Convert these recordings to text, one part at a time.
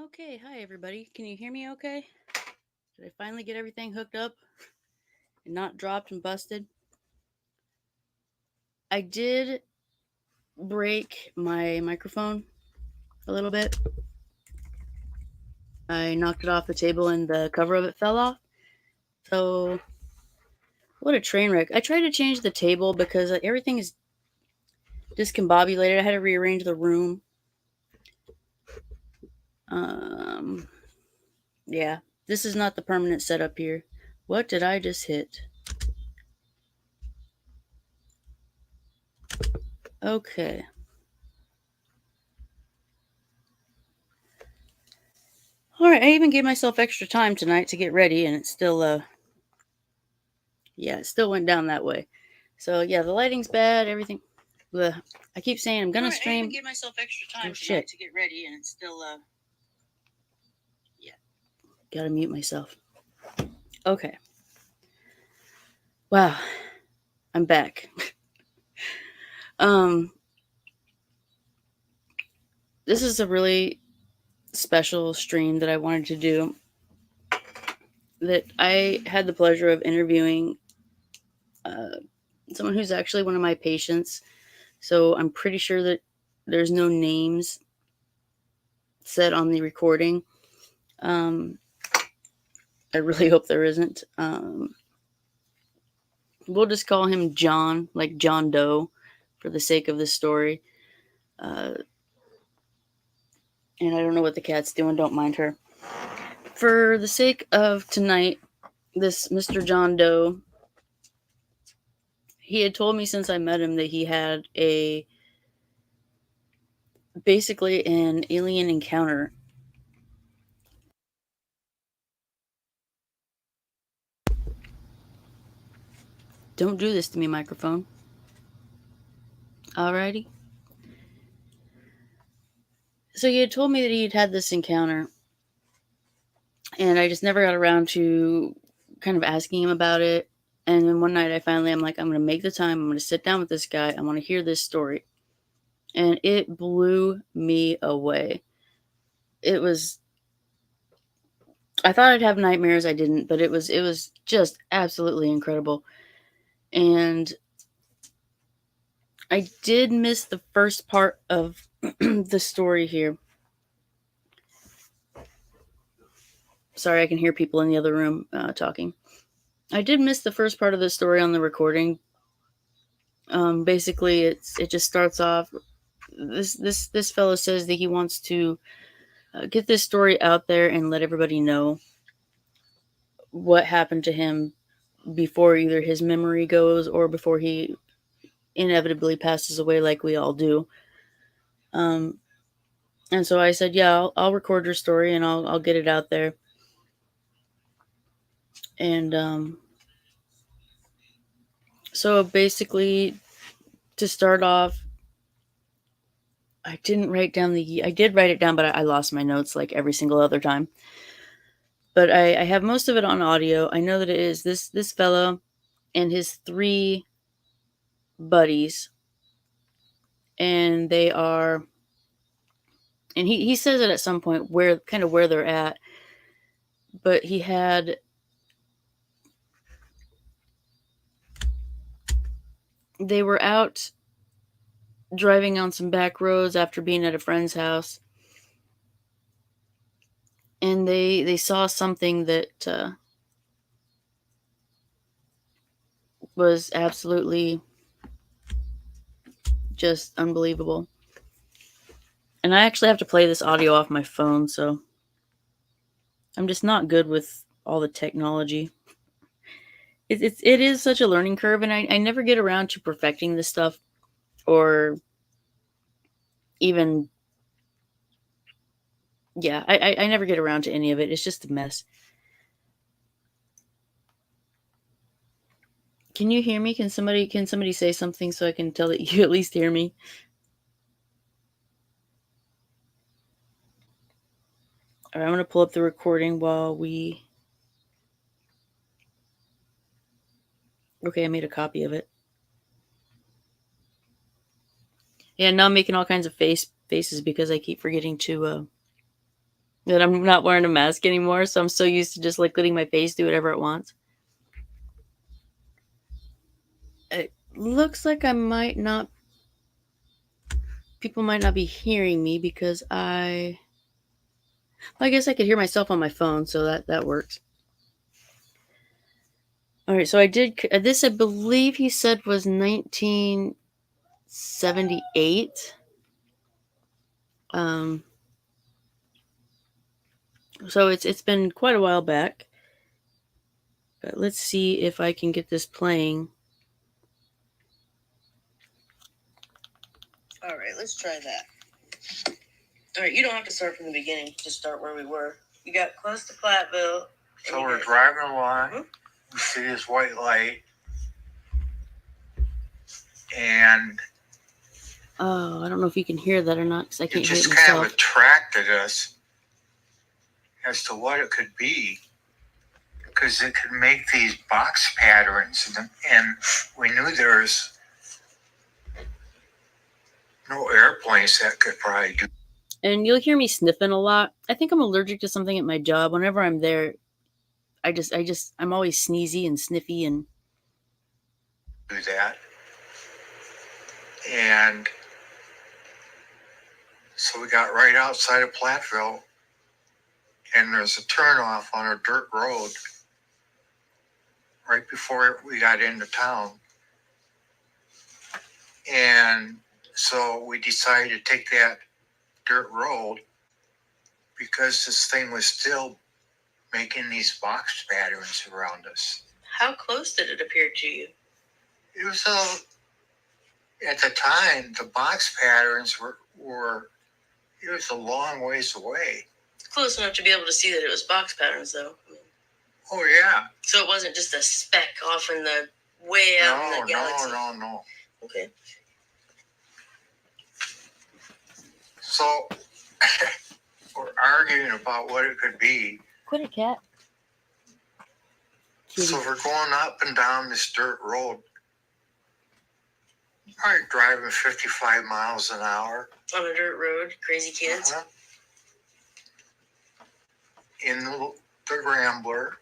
Okay, hi everybody. Can you hear me okay? Did I finally get everything hooked up and not dropped and busted? I did break my microphone a little bit. I knocked it off the table and the cover of it fell off. So, what a train wreck. I tried to change the table because everything is discombobulated. I had to rearrange the room. Um, yeah, this is not the permanent setup here. What did I just hit? Okay. All right, I even gave myself extra time tonight to get ready, and it still went down that way. So yeah, the lighting's bad. Everything. Ugh. I keep saying I'm gonna stream. I even gave myself extra time tonight to get ready, and it's still. Yeah. Gotta mute myself. Okay. Wow. I'm back. um. This is a really special stream that I wanted to do. That I had the pleasure of interviewing someone who's actually one of my patients. So I'm pretty sure that there's no names said on the recording. I really hope there isn't. We'll just call him John, like John Doe, for the sake of this story. And I don't know what the cat's doing. Don't mind her. For the sake of tonight, this Mr. John Doe, he had told me since I met him that he had basically an alien encounter. Don't do this to me, microphone. Alrighty. So he had told me that he'd had this encounter, and I just never got around to kind of asking him about it. And then one night I'm like, I'm going to make the time. I'm going to sit down with this guy. I want to hear this story. And it blew me away. I thought I'd have nightmares. I didn't, but it was just absolutely incredible. And I did miss the first part of the story here. Sorry, I can hear people in the other room talking. I did miss the first part of the story on the recording. Basically, it just starts off. This fellow says that he wants to get this story out there and let everybody know what happened to him before either his memory goes or before he inevitably passes away, like we all do. And so I said, yeah, I'll record your story and I'll get it out there. And so basically, to start off, I did write it down, but I lost my notes like every single other time. But I have most of it on audio. I know that it is this fellow and his 3 buddies, and they are, and he says it at some point where they're at, but they were out driving on some back roads after being at a friend's house, and they saw something that was absolutely just unbelievable. And I actually have to play this audio off my phone, so I'm just not good with all the technology. It is such a learning curve, and I never get around to perfecting this stuff, or even, yeah, I never get around to any of it. It's just a mess. Can you hear me? Can somebody say something so I can tell that you at least hear me? All right, I'm going to pull up the recording while we... Okay, I made a copy of it. Yeah, now I'm making all kinds of faces because I keep forgetting to that I'm not wearing a mask anymore, so I'm so used to just like letting my face do whatever it wants. It looks like people might not be hearing me because well, I guess I could hear myself on my phone, so that works. All right, so I did this. I believe he said was 1978. So it's been quite a while back. But let's see if I can get this playing. All right, let's try that. All right, you don't have to start from the beginning. Just start where we were. You got close to Platteville. So we're driving along. Mm-hmm. We see this white light. And oh, I don't know if you can hear that or not because I can't hear it myself. It just kind of attracted us as to what it could be, because it could make these box patterns, and we knew there's no airplanes that could probably do. And you'll hear me sniffing a lot. I think I'm allergic to something at my job. Whenever I'm there, I'm always sneezy and sniffy and do that. And so we got right outside of Platteville, and there's a turnoff on a dirt road right before we got into town. And so we decided to take that dirt road because this thing was still making these box patterns around us. How close did it appear to you? It was at the time, the box patterns were it was a long ways away. Close enough to be able to see that it was box patterns, though. Oh, yeah. So it wasn't just a speck off in the way out in the galaxy? No. Okay. So we're arguing about what it could be. Quit it, cat. Kitty. So we're going up and down this dirt road, probably driving 55 miles an hour. On a dirt road, crazy kids. Uh-huh. In the Rambler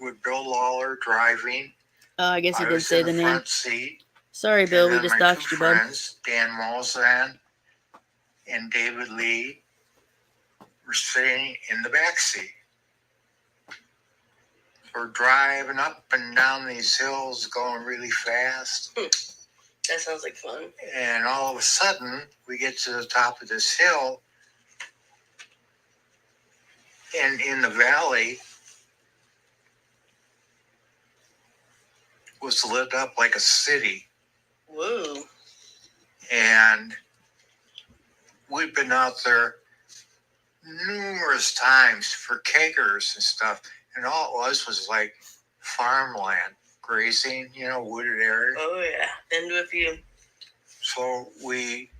with Bill Lawler driving. Oh, I guess he did say the name. Front seat. Sorry, Bill, we just doxed you, bud. Dan Malzahn and David Lee were sitting in the back seat. We're driving up and down these hills, going really fast. That sounds like fun. And all of a sudden, we get to the top of this hill, and in the valley was lit up like a city. Whoa. And we've been out there numerous times for kegers and stuff, and all it was like farmland, grazing, wooded area. Oh, yeah. Been to a few. So we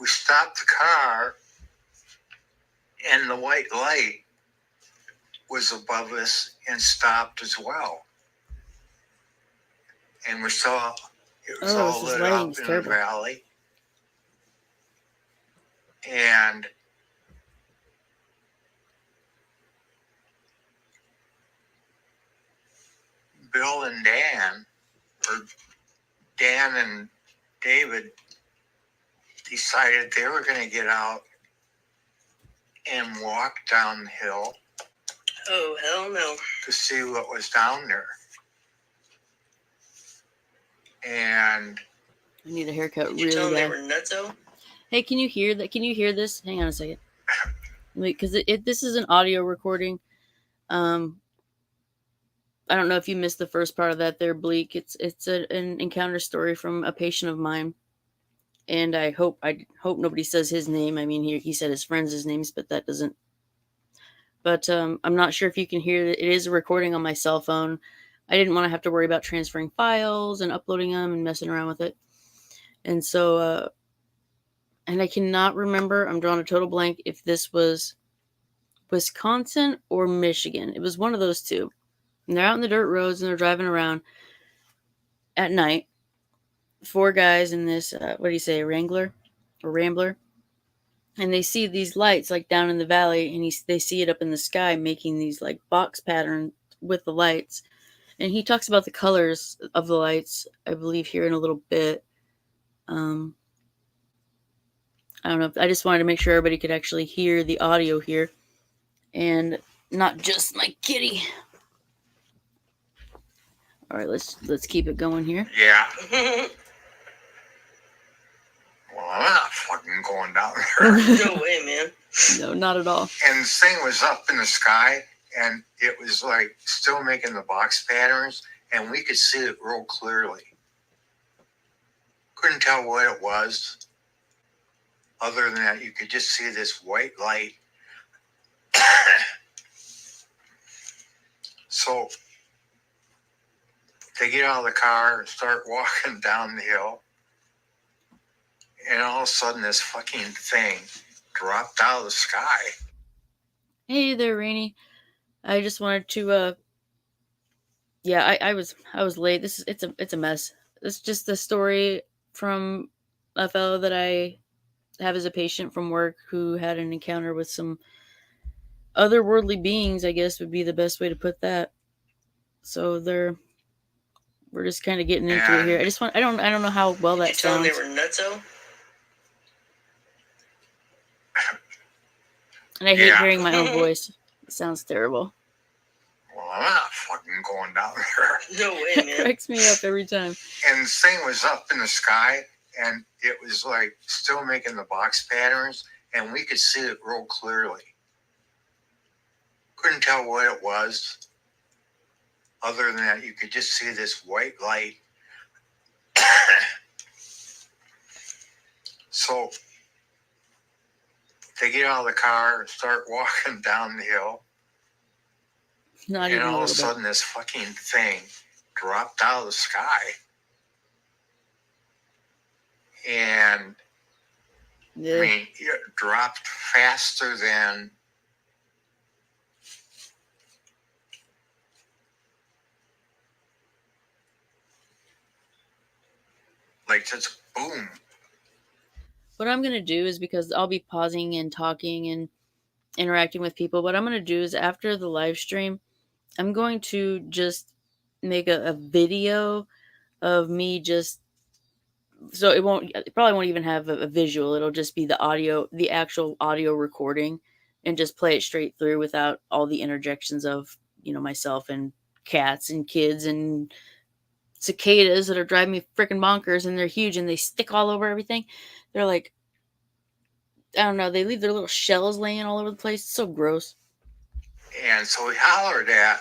stopped the car, and the white light was above us and stopped as well. And we saw it was all lit up in the valley. And Bill and Dan, or Dan and David, decided they were going to get out and walk down the hill. Oh, hell no. To see what was down there. And I need a haircut really bad. Did you tell them they were nutso? Hey, can you hear that? Can you hear this? Hang on a second. Wait, because this is an audio recording. I don't know if you missed the first part of that there, Bleak. It's an encounter story from a patient of mine. And I hope nobody says his name. I mean, he said his friends' names, but that doesn't. But I'm not sure if you can hear it. It is a recording on my cell phone. I didn't want to have to worry about transferring files and uploading them and messing around with it. And so, and I cannot remember, I'm drawing a total blank, if this was Wisconsin or Michigan. It was one of those two. And they're out in the dirt roads and they're driving around at night. 4 guys in this, what do you say, a Wrangler or Rambler? and they see these lights like down in the valley, and they see it up in the sky making these like box patterns with the lights. And he talks about the colors of the lights, I believe, here in a little bit. um I don't know, I just wanted to make sure everybody could actually hear the audio here and not just my kitty. All right, let's keep it going here. Yeah. Well, I'm not fucking going down there. No way, man. No, not at all. And the thing was up in the sky, and it was like still making the box patterns, and we could see it real clearly. Couldn't tell what it was. Other than that, you could just see this white light. So they get out of the car and start walking down the hill. And all of a sudden, this fucking thing dropped out of the sky. Hey there, Rainy. I just wanted to yeah, I was late. It's a mess. It's just a story from a fellow that I have as a patient from work who had an encounter with some otherworldly beings, I guess would be the best way to put that. So we're just kind of getting into it here. I don't know how well that sounds. Did you tell them they were nutso? And I hate hearing my own voice. It sounds terrible. Well, I'm not fucking going down there. No way, It man. cracks me up every time. And the thing was up in the sky, and it was like still making the box patterns, and we could see it real clearly. Couldn't tell what it was. Other than that, you could just see this white light. So they get out of the car and start walking down the hill. Not and even all a of a little bit. sudden, this fucking thing dropped out of the sky. And Yeah. I mean, it dropped faster than like just boom. What I'm going to do is, because I'll be pausing and talking and interacting with people, what I'm going to do is after the live stream, I'm going to just make a video of me just, so it probably won't even have a visual. It'll just be the actual audio recording, and just play it straight through without all the interjections of, myself and cats and kids and cicadas that are driving me freaking bonkers, and they're huge and they stick all over everything. They're like, I don't know, they leave their little shells laying all over the place. It's so gross. And so we hollered at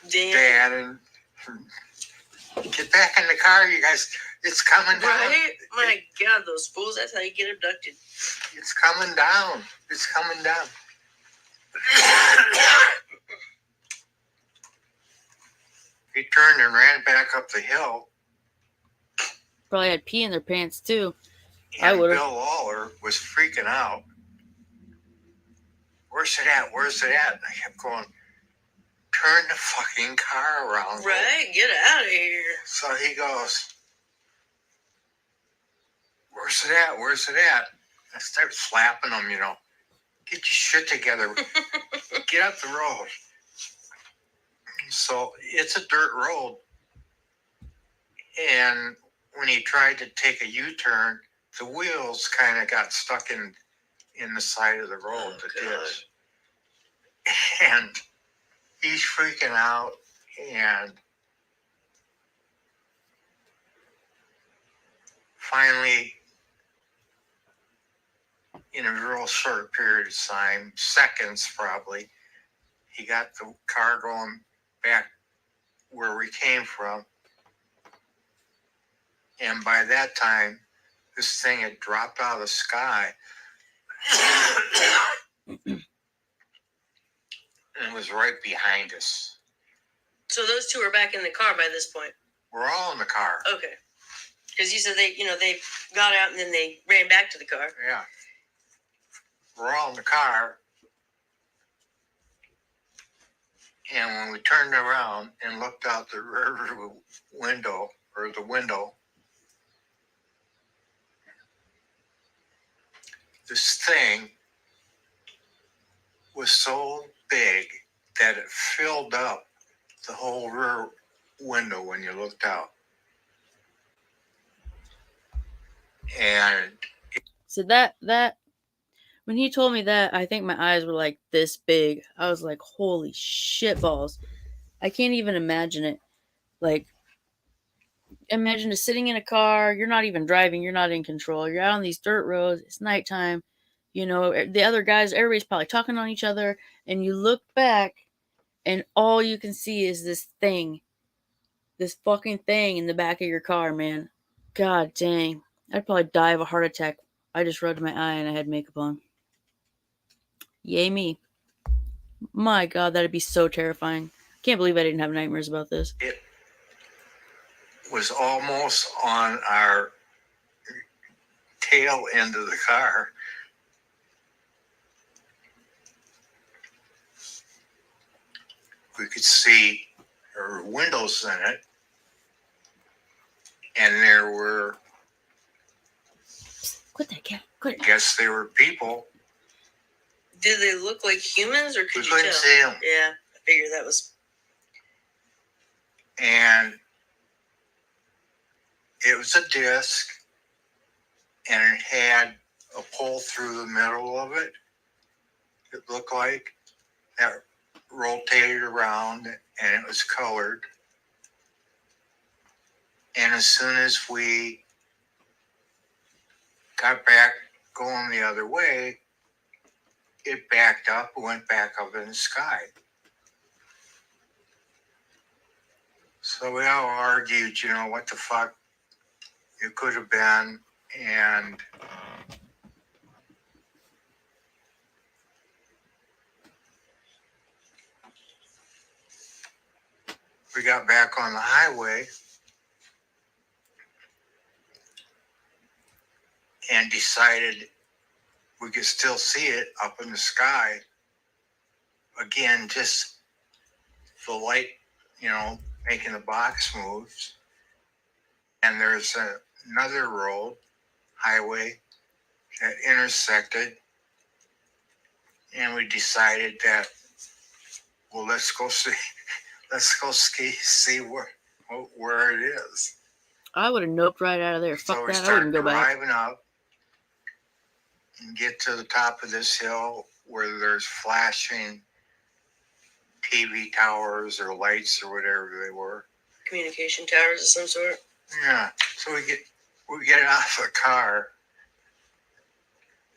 Dad and get back in the car, you guys. It's coming down. Right? My God, those fools, that's how you get abducted. It's coming down. It's coming down. He turned and ran back up the hill. Probably had pee in their pants too. And would've. Bill Lawler was freaking out. Where's it at? Where's it at? And I kept going, turn the fucking car around. Right? Get out of here. So he goes, where's it at? Where's it at? I start slapping him, Get your shit together. Get up the road. So it's a dirt road. And when he tried to take a U-turn, the wheels kind of got stuck in the side of the road, the ditch. And he's freaking out. And finally, in a real short period of time, seconds probably, he got the car going back where we came from. And by that time, this thing had dropped out of the sky. And it was right behind us. So those two are back in the car by this point? We're all in the car. Okay. Because you said they got out and then they ran back to the car. Yeah. We're all in the car. And when we turned around and looked out the rear window, this thing was so big that it filled up the whole rear window when you looked out. And So that when he told me that, I think my eyes were like this big. I was like, holy shit balls. I can't even imagine it. Like, imagine just sitting in a car, you're not even driving, you're not in control. You're out on these dirt roads, it's nighttime. The other guys, everybody's probably talking on each other, and you look back and all you can see is this fucking thing in the back of your car, man. God dang. I'd probably die of a heart attack. I just rubbed my eye and I had makeup on. Yay me. My God, that'd be so terrifying. Can't believe I didn't have nightmares about this. it was almost on our tail end of the car. We could see there were windows in it, and there were, Quit that cat. Quit I it. guess they were people. Did they look like humans, or We could you couldn't tell? see them. Yeah, I figured that was. And it was a disc, and it had a pole through the middle of it. It looked like that rotated around, and it was colored. And as soon as we got back going the other way, it backed up and went back up in the sky. So we all argued, what the fuck it could have been. And we got back on the highway and decided we could still see it up in the sky. Again, just the light, making the box moves. And there's another road, highway, that intersected. And we decided that, well, let's go see where it is. I would have noped right out of there. Fuck So we that. I start wouldn't go back. driving up and get to the top of this hill where there's flashing TV towers or lights or whatever they were. Communication towers of some sort. Yeah. So we get out of the car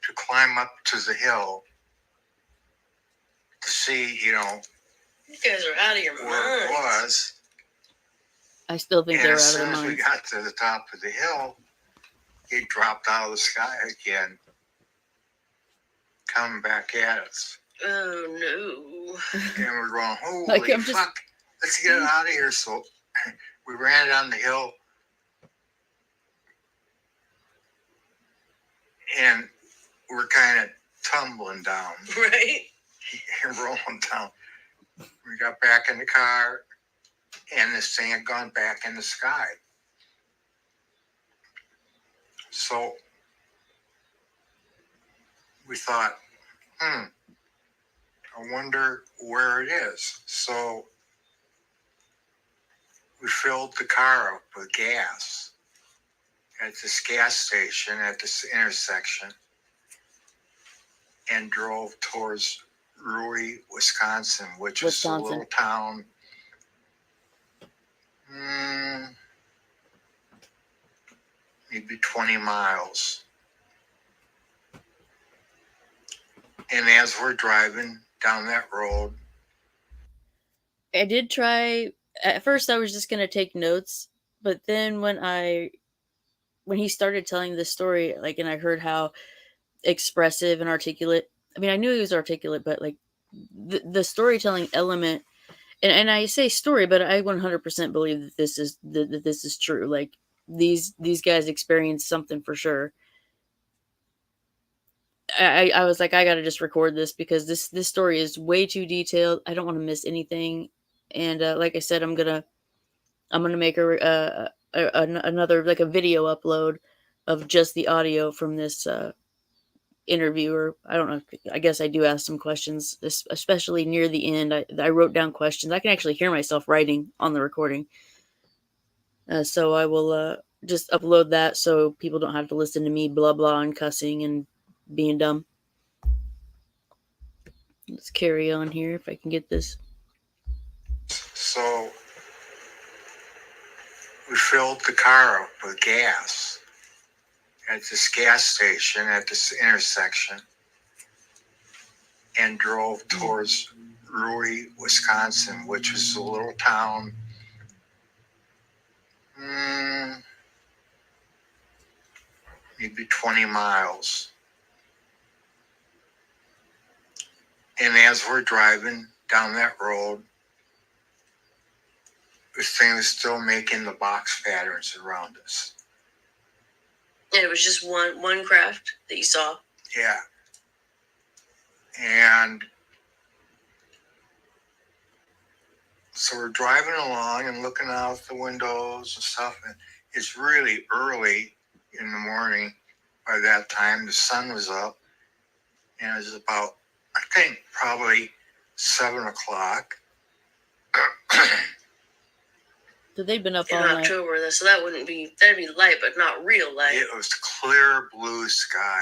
to climb up to the hill to see, You guys are out of your where it minds. was. I still think And they were as out of soon their as we minds. got to the top of the hill, it dropped out of the sky again, coming back at us. Oh no. And we're going, holy Like, I'm fuck, just- let's get out of here. So we ran down the hill and we're kind of tumbling down Right? and rolling down. We got back in the car and this thing had gone back in the sky. So we thought, I wonder where it is. So we filled the car up with gas at this gas station at this intersection and drove towards Rui, Wisconsin, which is a little town. Maybe 20 miles. And as we're driving down that road, I did try. At first, I was just gonna take notes, but then when he started telling this story, like, and I heard how expressive and articulate. I mean, I knew he was articulate, but like the storytelling element, and I say story, but I 100% believe that this is true. Like these guys experienced something for sure. I was like, I gotta just record this because this story is way too detailed. I don't want to miss anything, and like I said, I'm gonna make another like a video upload of just the audio from this interviewer. I don't know. I guess I do ask some questions, especially near the end. I wrote down questions. I can actually hear myself writing on the recording. So I will just upload that so people don't have to listen to me blah blah and cussing and being dumb. Let's carry on here if I can get this. So we filled the car up with gas at this gas station at this intersection and drove towards Rui, Wisconsin, which was a little town. Maybe 20 miles. And as we're driving down that road, this thing is still making the box patterns around us. And it was just one craft that you saw. Yeah. And so we're driving along and looking out the windows and stuff. And it's really early in the morning by that time. The sun was up. And it was about, I think, probably 7 o'clock. So they've been up in all night. October, so that'd be light, but not real light. It was clear blue sky.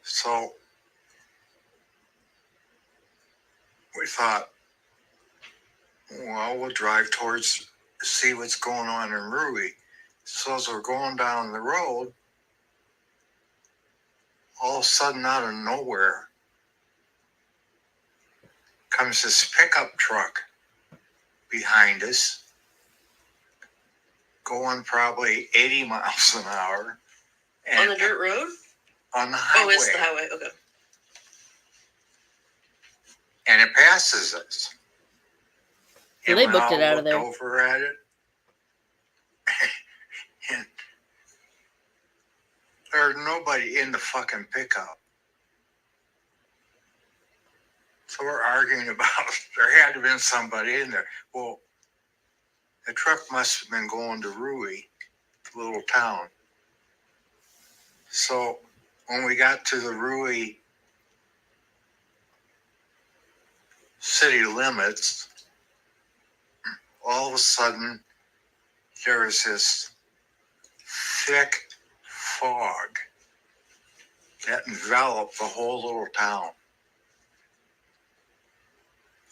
So we thought, well, we'll drive towards, see what's going on in Rui. So as we're going down the road, all of a sudden out of nowhere comes this pickup truck behind us, going probably 80 miles an hour. On the dirt road? On the highway. Oh, it's the highway, okay. And it passes us. So and they we booked all it out of looked there. Over at it. And there's nobody in the fucking pickup. So we're arguing about there had to have been somebody in there. Well, the truck must have been going to Rui, the little town. So when we got to the Rui city limits, all of a sudden there was this thick fog that enveloped the whole little town.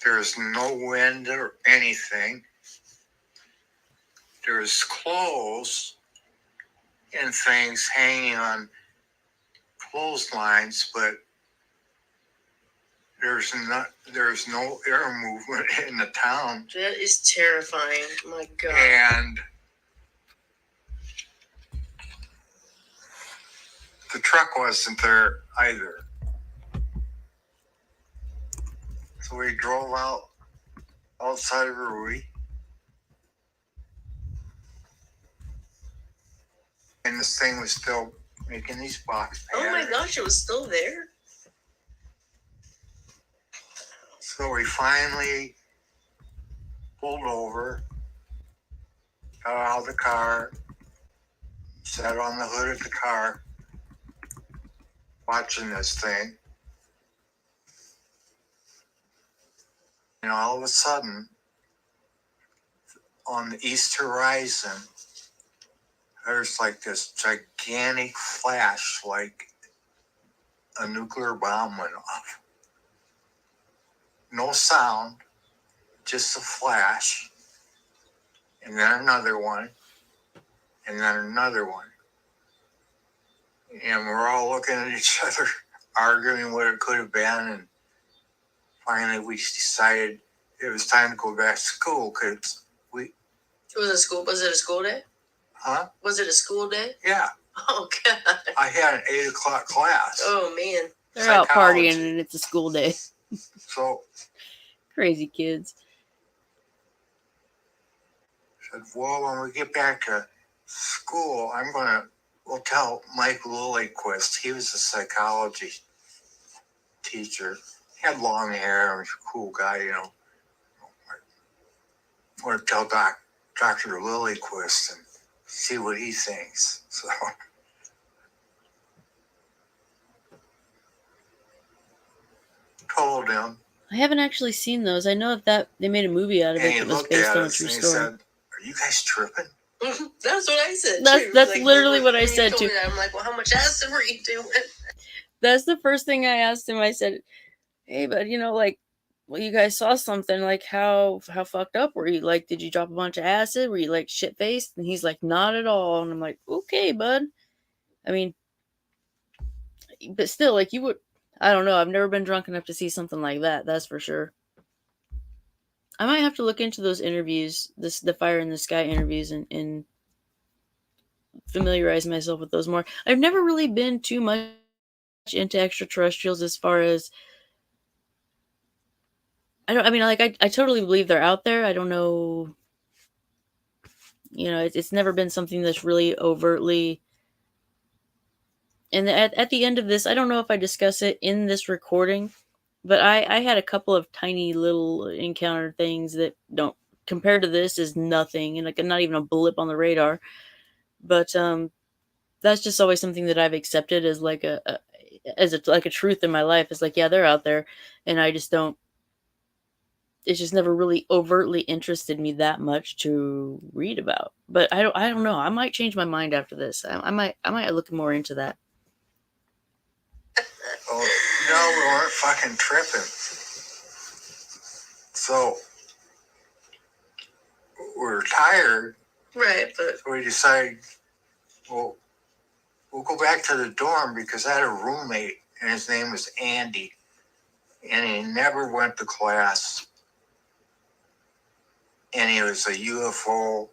There's no wind or anything. There's clothes and things hanging on clotheslines, but there's no air movement in the town. That is terrifying. Oh my God. And the truck wasn't there either. So we drove outside of Rui. And this thing was still making these box patterns. Oh my gosh, it was still there? So we finally pulled over, got out of the car, sat on the hood of the car, watching this thing. And all of a sudden, on the east horizon, there's like this gigantic flash, like a nuclear bomb went off. No sound, just a flash, and then another one, and then another one. And we're all looking at each other, arguing what it could have been, and finally we decided it was time to go back to school because we... Was it a school day? Huh? Was it a school day? Yeah. Oh, God. I had an 8 o'clock class. Oh, man. They're out partying and it's a school day. So... Crazy kids. Said, well, when we get back to school, we'll tell Mike Lillyquist. He was a psychology teacher. He had long hair. He was a cool guy, you know. I want to tell Dr. Lillyquist. And see what he thinks. So told him. I haven't actually seen those. I know that they made a movie out of And it he that was looked based at on a us true and he story. said, "Are you guys tripping?" That's what I said. That's too. that's Like, literally what I when you said told too. me that, I'm like, well, how much acid were you doing? That's the first thing I asked him. I said, "Hey, but like, well, you guys saw something. Like, how fucked up were you? Like, did you drop a bunch of acid? Were you like shit faced?" And he's like, "Not at all." And I'm like, "Okay, bud." I mean, but still, like, you would. I don't know. I've never been drunk enough to see something like that. That's for sure. I might have to look into those interviews, the Fire in the Sky interviews, and familiarize myself with those more. I've never really been too much into extraterrestrials as far as I mean, like, I totally believe they're out there. I don't know, it's never been something that's really overtly. And at the end of this, I don't know if I discuss it in this recording, but I had a couple of tiny little encounter things that don't compared to this is nothing, and like not even a blip on the radar. But that's just always something that I've accepted as like like a truth in my life. It's like, yeah, they're out there, and I just don't. It's just never really overtly interested me that much to read about. But I don't know. I might change my mind after this. I might look more into that. Oh, no, we weren't fucking tripping. So we were tired. Right, but So we decided, well, we'll go back to the dorm because I had a roommate and his name was Andy. And he never went to class. And he was a UFO,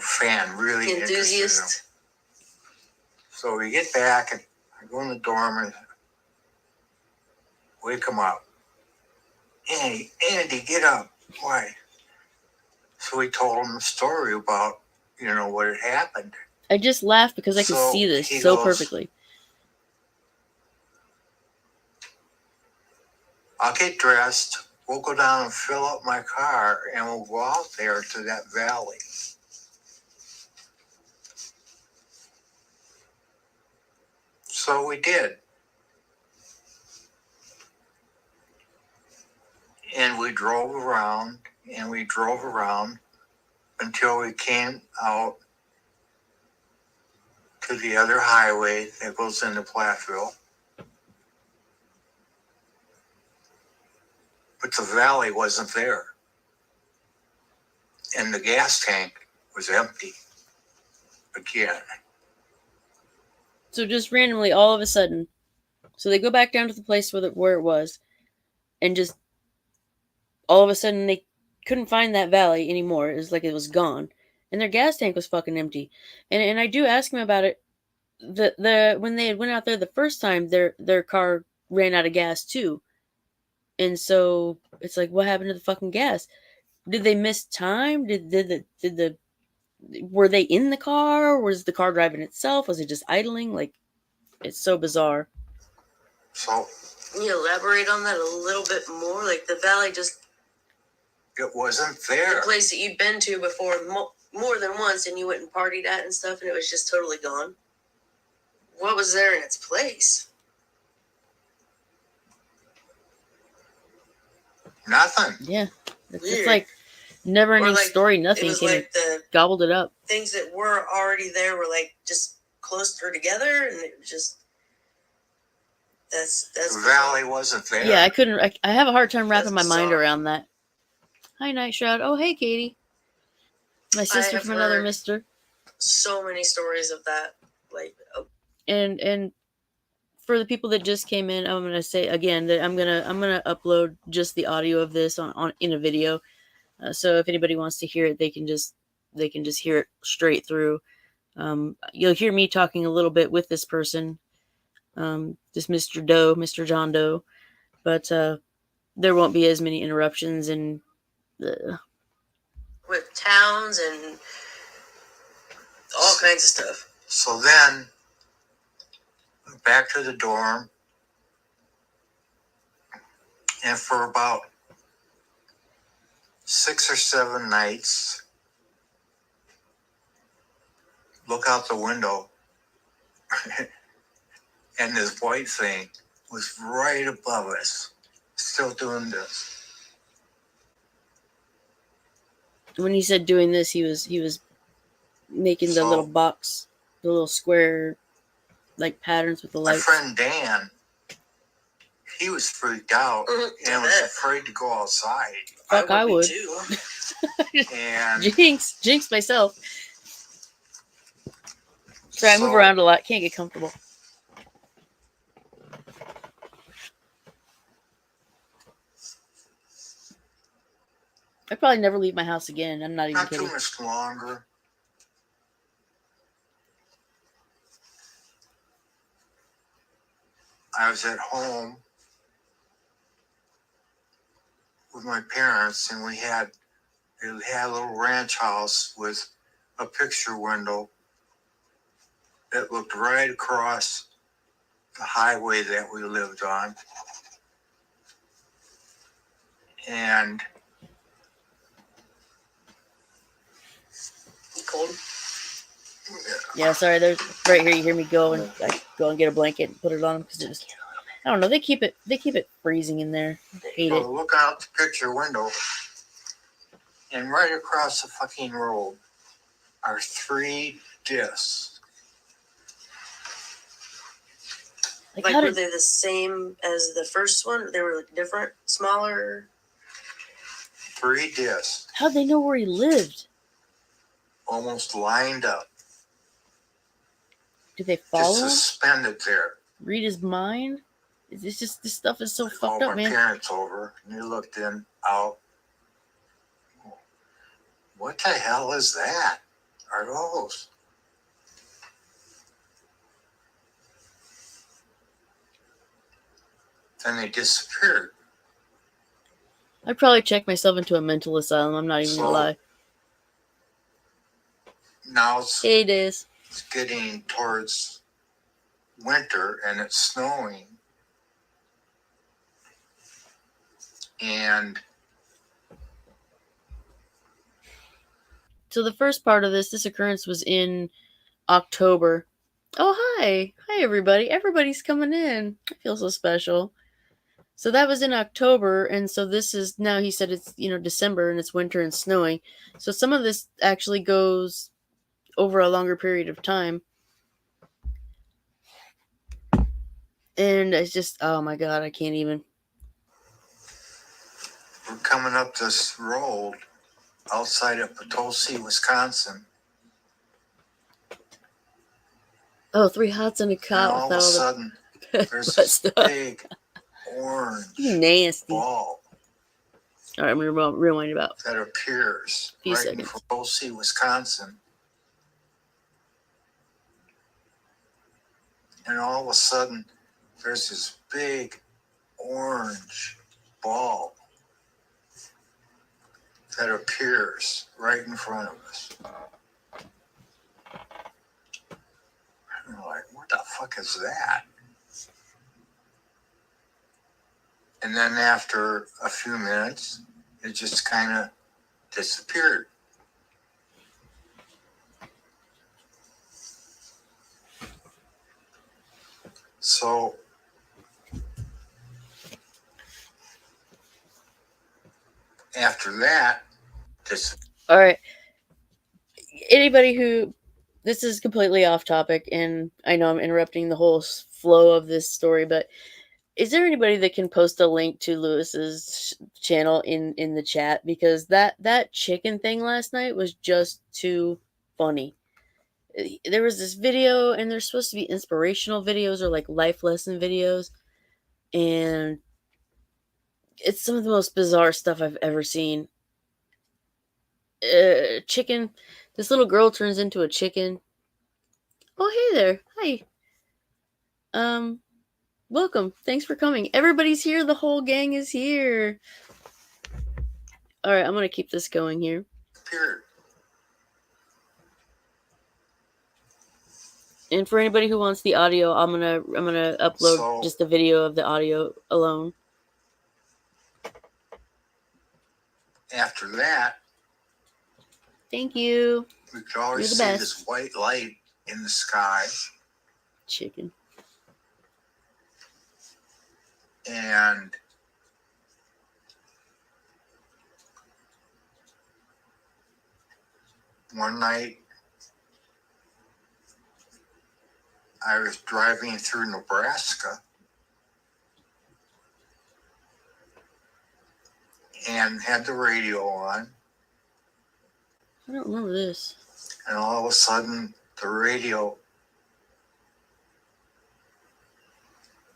fan, really interested in him. enthusiast. So we get back and I go in the dorm and wake him up. Andy, get up. Why? So we told him the story about, what had happened. I just laughed because I could So see this he so goes, perfectly. I'll get dressed. We'll go down and fill up my car and we'll go out there to that valley. So we did. And we drove around and we drove around until we came out to the other highway that goes into Platteville. But the valley wasn't there. And the gas tank was empty again. So just randomly, all of a sudden, so they go back down to the place where it was, and just all of a sudden they couldn't find that valley anymore. It was like it was gone, and their gas tank was fucking empty. And I do ask him about it. The when they had went out there the first time, their car ran out of gas too, and so it's like, what happened to the fucking gas? Did they miss time? Did the were they in the car? Was the car driving itself? Was it just idling? Like, it's so bizarre. So Can you elaborate on that a little bit more? Like the valley, just it wasn't the there. place that you'd been to before more than once, and you went and partied at and stuff, and it was just totally gone. What was there in its place? Nothing. Yeah, it's Weird. like never ending Or like story. it Nothing was came like and the gobbled it up. things that were already there were like just closer together, and it was just that's The valley wasn't there. Yeah, I couldn't. I have a hard time wrapping my That's mind bizarre. around that. Hi, Night Shroud. Oh, hey, Katie. My sister have from another heard mister. so many stories of that. Like, And for the people that just came in, I'm gonna say again that I'm gonna upload just the audio of this on in a video. So if anybody wants to hear it, they can just hear it straight through. You'll hear me talking a little bit with this person, this Mr. Doe, Mr. John Doe, but there won't be as many interruptions and. with towns and all kinds of stuff. So then, back to the dorm, and for about 6 or 7 nights, look out the window, and this white thing was right above us, still doing this. When he said doing this, he was making the little box, the little square, like patterns with the lights. My friend Dan, he was freaked out and was afraid to go outside. Fuck, I would. Too. And Jinx myself. Sorry, I move around a lot. Can't get comfortable. I probably never leave my house again. I'm not even kidding. Not too much longer. I was at home with my parents, and we had a little ranch house with a picture window that looked right across the highway that we lived on. And cold. Yeah, sorry. There's right here. You hear me go and I go and get a blanket and put it on them because it was. I don't know. They keep it freezing in there. I hate it. Look out the picture window, and right across the fucking road are 3 discs. Like were they the same as the first one? They were different, smaller. 3 discs. How'd they know where he lived? Almost lined up. Did they follow him? Just suspended there. Read his mind? This stuff is so fucked up, man. My parents over, and they looked out. What the hell is that? Are those? Then they disappeared. I'd probably check myself into a mental asylum. I'm not even gonna lie. Now it's getting towards winter, and it's snowing. And so the first part of this occurrence was in October. Oh, hi everybody. Everybody's coming in. I feel so special. So that was in October, and so this is now, he said it's, December and it's winter and snowing. So some of this actually goes over a longer period of time. And it's just, oh my God, I can't even. We're coming up this road outside of Potosi, Wisconsin. Oh, 3 hots and a cot. And all of a sudden, there's this big orange nasty ball. All right, I'm going to rewind about that appears few right seconds. in Potosi, Wisconsin. And all of a sudden, there's this big orange ball that appears right in front of us. And we're like, what the fuck is that? And then after a few minutes, it just kind of disappeared. So after that, all right. Anybody who, this is completely off topic, and I know I'm interrupting the whole flow of this story, but is there anybody that can post a link to Lewis's channel in the chat? Because that chicken thing last night was just too funny. There was this video, and there's supposed to be inspirational videos or like life lesson videos, and it's some of the most bizarre stuff I've ever seen. Chicken. This little girl turns into a chicken. Oh, hey there. Hi. Welcome. Thanks for coming. Everybody's here. The whole gang is here. All right, I'm going to keep this going here. And for anybody who wants the audio, I'm gonna upload just the video of the audio alone. after that, Thank you. we could always You're the see best. this white light in the sky. Chicken. And one night, I was driving through Nebraska and had the radio on. I don't remember this. And all of a sudden, the radio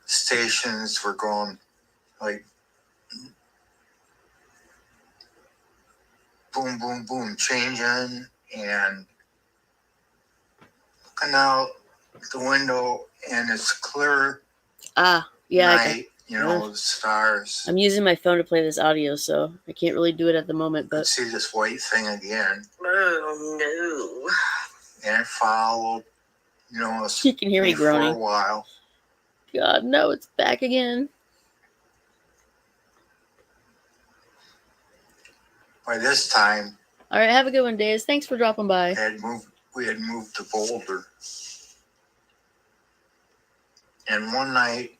stations were going like boom, boom, boom, changing, and looking out the window, and it's clear Yeah. night, the stars. I'm using my phone to play this audio, so I can't really do it at the moment, I could but see this white thing again. Oh, no. And it followed, you can hear me groaning. for a while. God, no, it's back again. By this time, all right, have a good one, Days. Thanks for dropping by. We had moved to Boulder. And one night,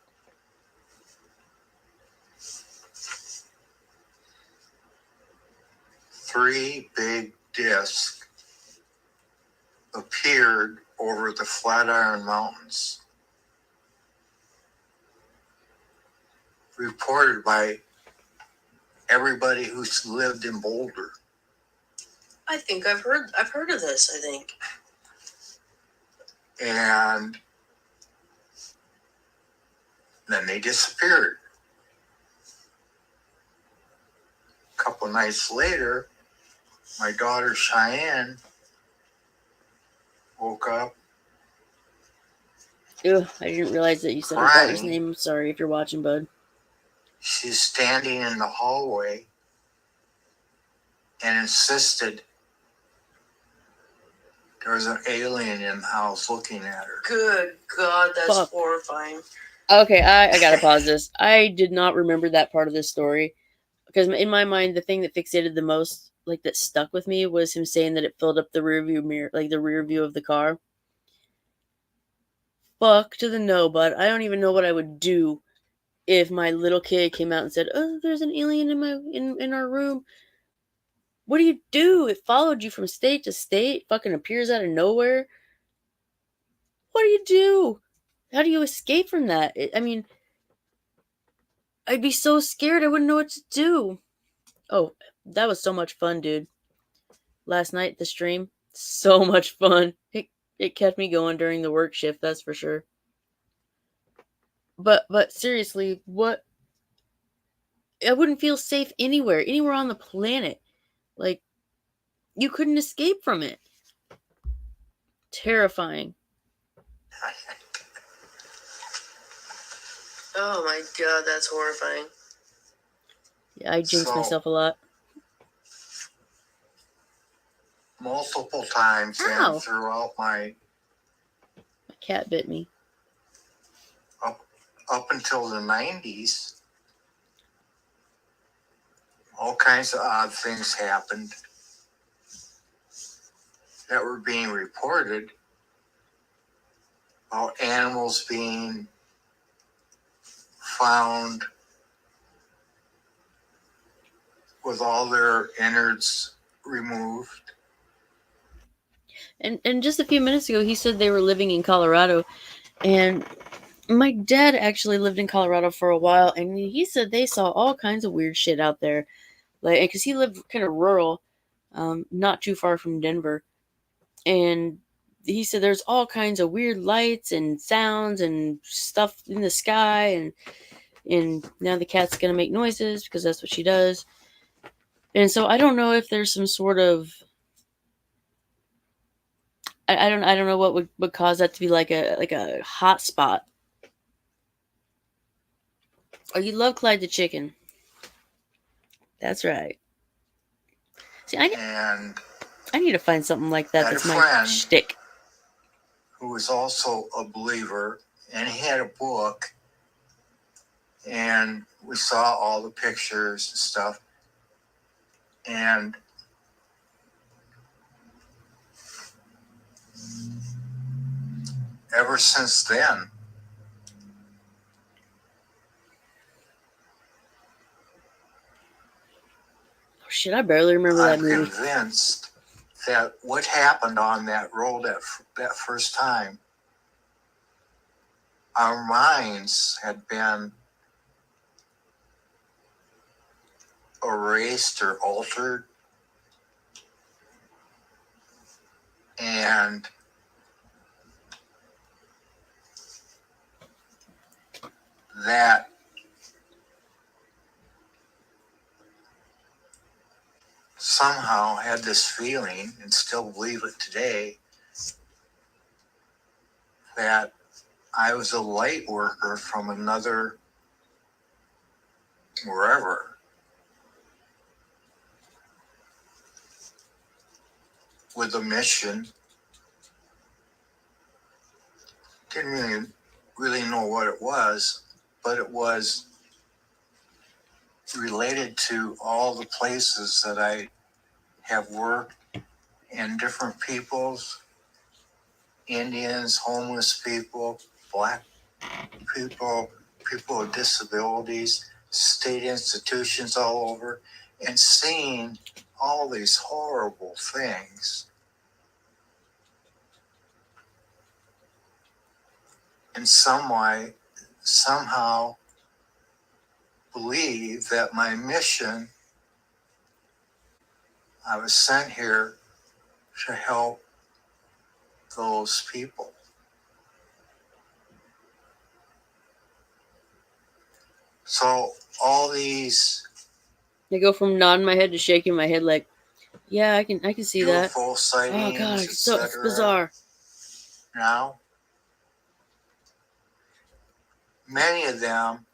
three big discs appeared over the Flatiron Mountains. Reported by everybody who's lived in Boulder. I think I've heard of this, I think. And then they disappeared. A couple nights later, my daughter Cheyenne woke up. Ugh, I didn't realize that you said her crying. daughter's name. I'm sorry if you're watching, bud. She's standing in the hallway and insisted there was an alien in the house looking at her. Good God, that's horrifying. Okay, I gotta pause this. I did not remember that part of this story because in my mind, the thing that fixated the most, like that stuck with me, was him saying that it filled up the rear view mirror, like the rear view of the car. Fuck to the no, bud. I don't even know what I would do if my little kid came out and said, "Oh, there's an alien in our room." What do you do? It followed you from state to state, fucking appears out of nowhere. What do you do? How do you escape from that? I mean, I'd be so scared I wouldn't know what to do. Oh, that was so much fun, dude. Last night, the stream, so much fun. It kept me going during the work shift, that's for sure. But seriously, what? I wouldn't feel safe anywhere on the planet. Like, you couldn't escape from it. Terrifying. Oh my God, that's horrifying. Yeah, I jinxed myself a lot. Multiple times and throughout my cat bit me. Up until the 90s, all kinds of odd things happened that were being reported about animals being found with all their innards removed. And just a few minutes ago, he said they were living in Colorado. And my dad actually lived in Colorado for a while. And he said they saw all kinds of weird shit out there. Like, because he lived kind of rural, not too far from Denver. And he said there's all kinds of weird lights and sounds and stuff in the sky. And now the cat's going to make noises because that's what she does. And so I don't know if there's some sort of... I don't know what would cause that to be like a hot spot. Oh, you love Clyde the chicken. That's right. See, I need to find something like that that's my shtick. Who was also a believer, and he had a book, and we saw all the pictures and stuff. And ever since then, Oh, shit, I barely remember that I'm movie. convinced that what happened on that road that first time, our minds had been erased or altered, and that somehow had this feeling, and still believe it today, that I was a light worker from another wherever, with a mission. Didn't really know what it was, but it was related to all the places that I have worked, and different peoples, Indians, homeless people, black people, people with disabilities, state institutions all over, and seeing all these horrible things. And somehow believe that my mission, I was sent here to help those people. So all these I go from nodding my head to shaking my head, like, yeah, I can see that. UFO sightings, Oh god, it's etc. bizarre. Now, many of them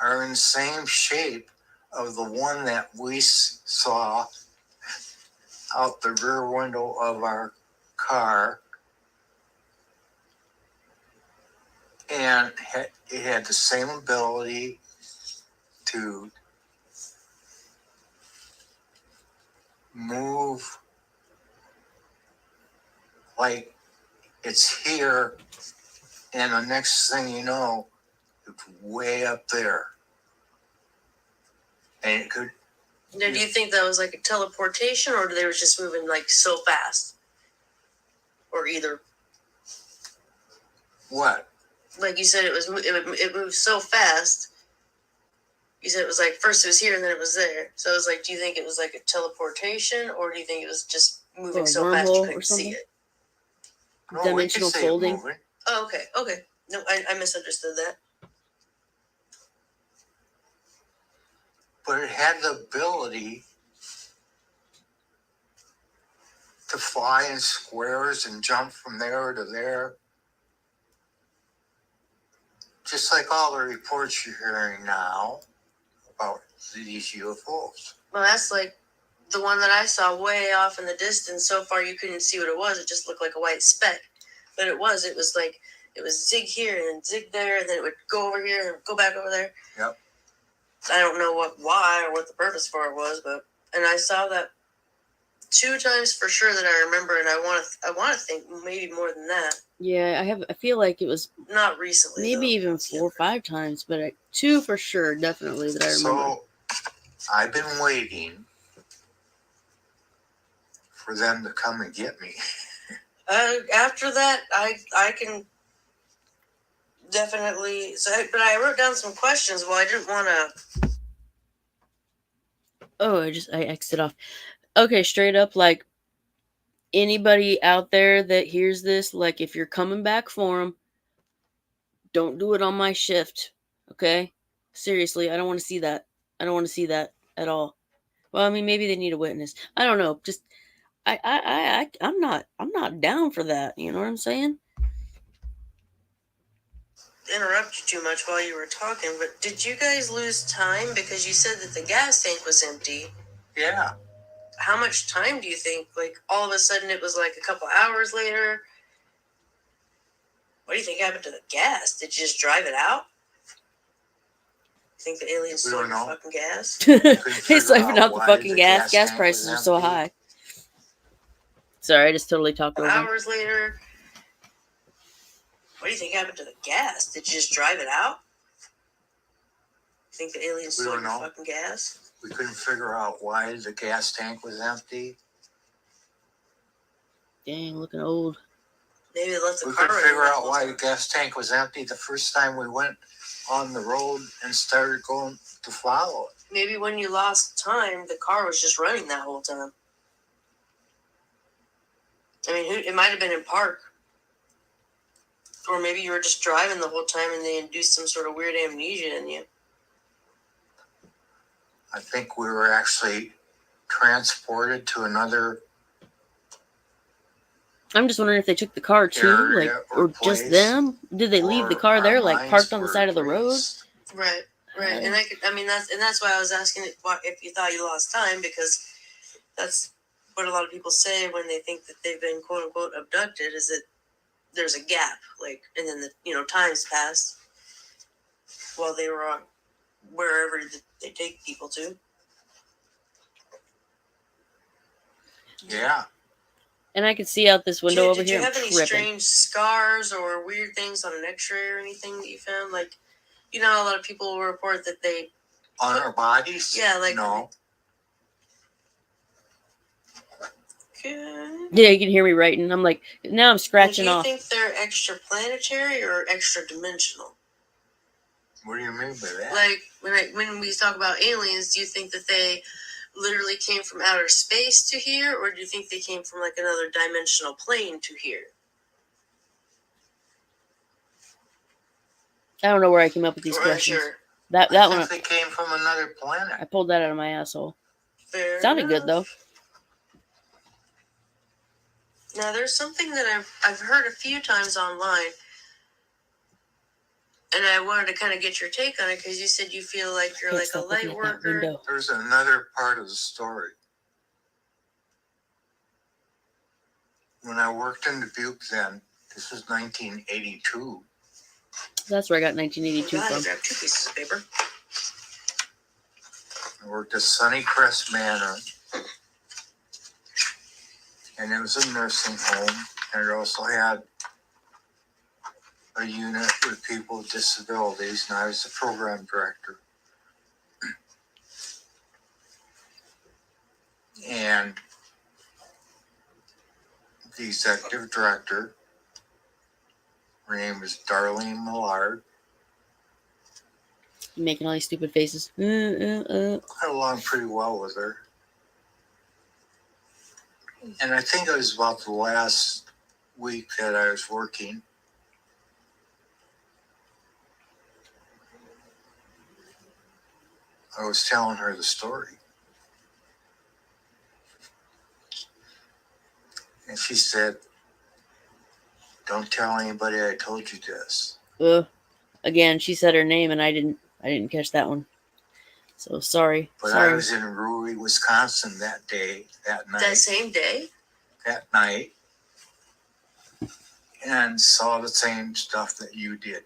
are in the same shape of the one that we saw out the rear window of our car, and it had the same ability to move like it's here, and the next thing you know, it's way up there. And it could. Now, do you think that was like a teleportation, or they were just moving like so fast, or either? What? Like you said, it moved so fast. You said it was like first it was here and then it was there. So I was like, do you think it was like a teleportation, or do you think it was just moving so fast you couldn't see it? No, Dimensional folding. Oh, okay. No, I misunderstood that. But it had the ability to fly in squares and jump from there to there. Just like all the reports you're hearing now about these UFOs. Well, that's like the one that I saw way off in the distance. So far, you couldn't see what it was. It just looked like a white speck. But it was like, it was zig here and then zig there, and then it would go over here and then go back over there. Yep. I don't know why or what the purpose for it was, and I saw that 2 times for sure that I remember, and I want to think maybe more than that. Yeah, I feel like it was not recently. Maybe though. even 4 or 5 times, but 2 for sure, definitely that I remember. So I've been waiting for them to come and get me. After that, I can definitely. But I wrote down some questions. Well, I didn't want to. Oh, I exited off. Okay, straight up, like, anybody out there that hears this, like, if you're coming back for them, don't do it on my shift, okay? Seriously, I don't want to see that. I don't want to see that at all. Well, I mean, maybe they need a witness. I don't know. Just I'm not down for that. You know what I'm saying? Interrupt you too much while you were talking, but did you guys lose time because you said that the gas tank was empty? Yeah. How much time do you think? Like all of a sudden it was like a couple hours later? What do you think happened to the gas? Did you just drive it out? Think the aliens We stole don't your know. fucking gas? They siphoned out the why fucking gas. Gas tank prices was are so empty. high. Sorry, I just totally talked over. Hours later, what do you think happened to the gas? Did you just drive it out? Think the aliens We stole don't your know. fucking gas? We couldn't figure out why the gas tank was empty. Dang, looking old. Maybe they left the We car couldn't running figure that out whole why time. the gas tank was empty the first time we went on the road and started going to follow it. Maybe when you lost time, the car was just running that whole time. I mean, it might have been in park. Or maybe you were just driving the whole time and they induced some sort of weird amnesia in you. I think we were actually transported to another I'm just wondering if they took the car too, like, area or place, just them. Did they leave the or car our there, like minds parked on the were side of the road? erased. Right. And that's why I was asking if you thought you lost time, because that's what a lot of people say when they think that they've been quote unquote abducted, is that there's a gap, like, and then time's passed while they were on wherever they take people to. Yeah. And I could see out this window over Did here. you have I'm any tripping. strange scars or weird things on an X-ray or anything that you found? Like, a lot of people will report that they On our bodies? Yeah, like no. Okay. Yeah, you can hear me writing. I'm like, now I'm scratching Do you off. think they're extraplanetary or extra dimensional? What do you mean by that? Like when we talk about aliens, do you think that they literally came from outer space to here, or do you think they came from like another dimensional plane to here? I don't know where I came up with these Or questions. unsure. That I one, think they came from another planet. I pulled that out of my asshole. Fair Sounded enough. good though. Now, there's something that I've heard a few times online, and I wanted to kind of get your take on it, because you said you feel like you're Can't like a stop looking light at that worker. window. There's another part of the story. When I worked in Dubuque then, this was 1982. That's where I got 1982 God, I from. grabbed 2 pieces of paper. I worked at Sunnycrest Manor. And it was a nursing home. And it also had a unit with people with disabilities. And I was the program director. And the executive director, her name was Darlene Millard. You're making all these stupid faces. Got along pretty well with her. And I think it was about the last week that I was working. I was telling her the story. And she said, "Don't tell anybody I told you this." Again, she said her name and I didn't catch that one. So sorry. But sorry. I was in Rui, Wisconsin that night. That same day? That night. And saw the same stuff that you did.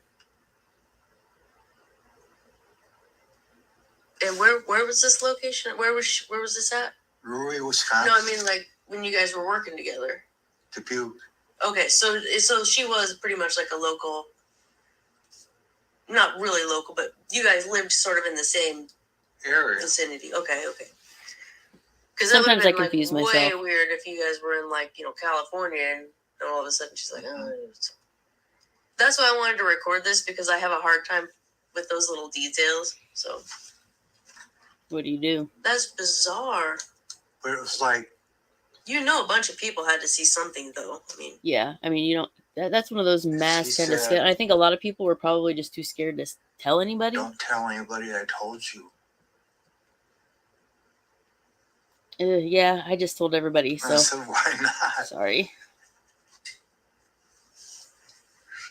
And where was this location? Where was this at? Rui, Wisconsin. No, I mean like when you guys were working together. Dubuque. Okay, so she was pretty much like a local, not really local, but you guys lived sort of in the same area vicinity. Okay. Because Sometimes that would I have been confuse like myself. way weird if you guys were in like California and all of a sudden she's like, oh. That's why I wanted to record this, because I have a hard time with those little details. So What do you do? that's bizarre. But it was like, A bunch of people had to see something, though. I mean, Yeah, I mean, you don't. That's one of those mass She kind of said- scare. I think a lot of people were probably just too scared to tell anybody. "Don't tell anybody I told you." Yeah, I just told everybody. I So said, "Why not?" sorry.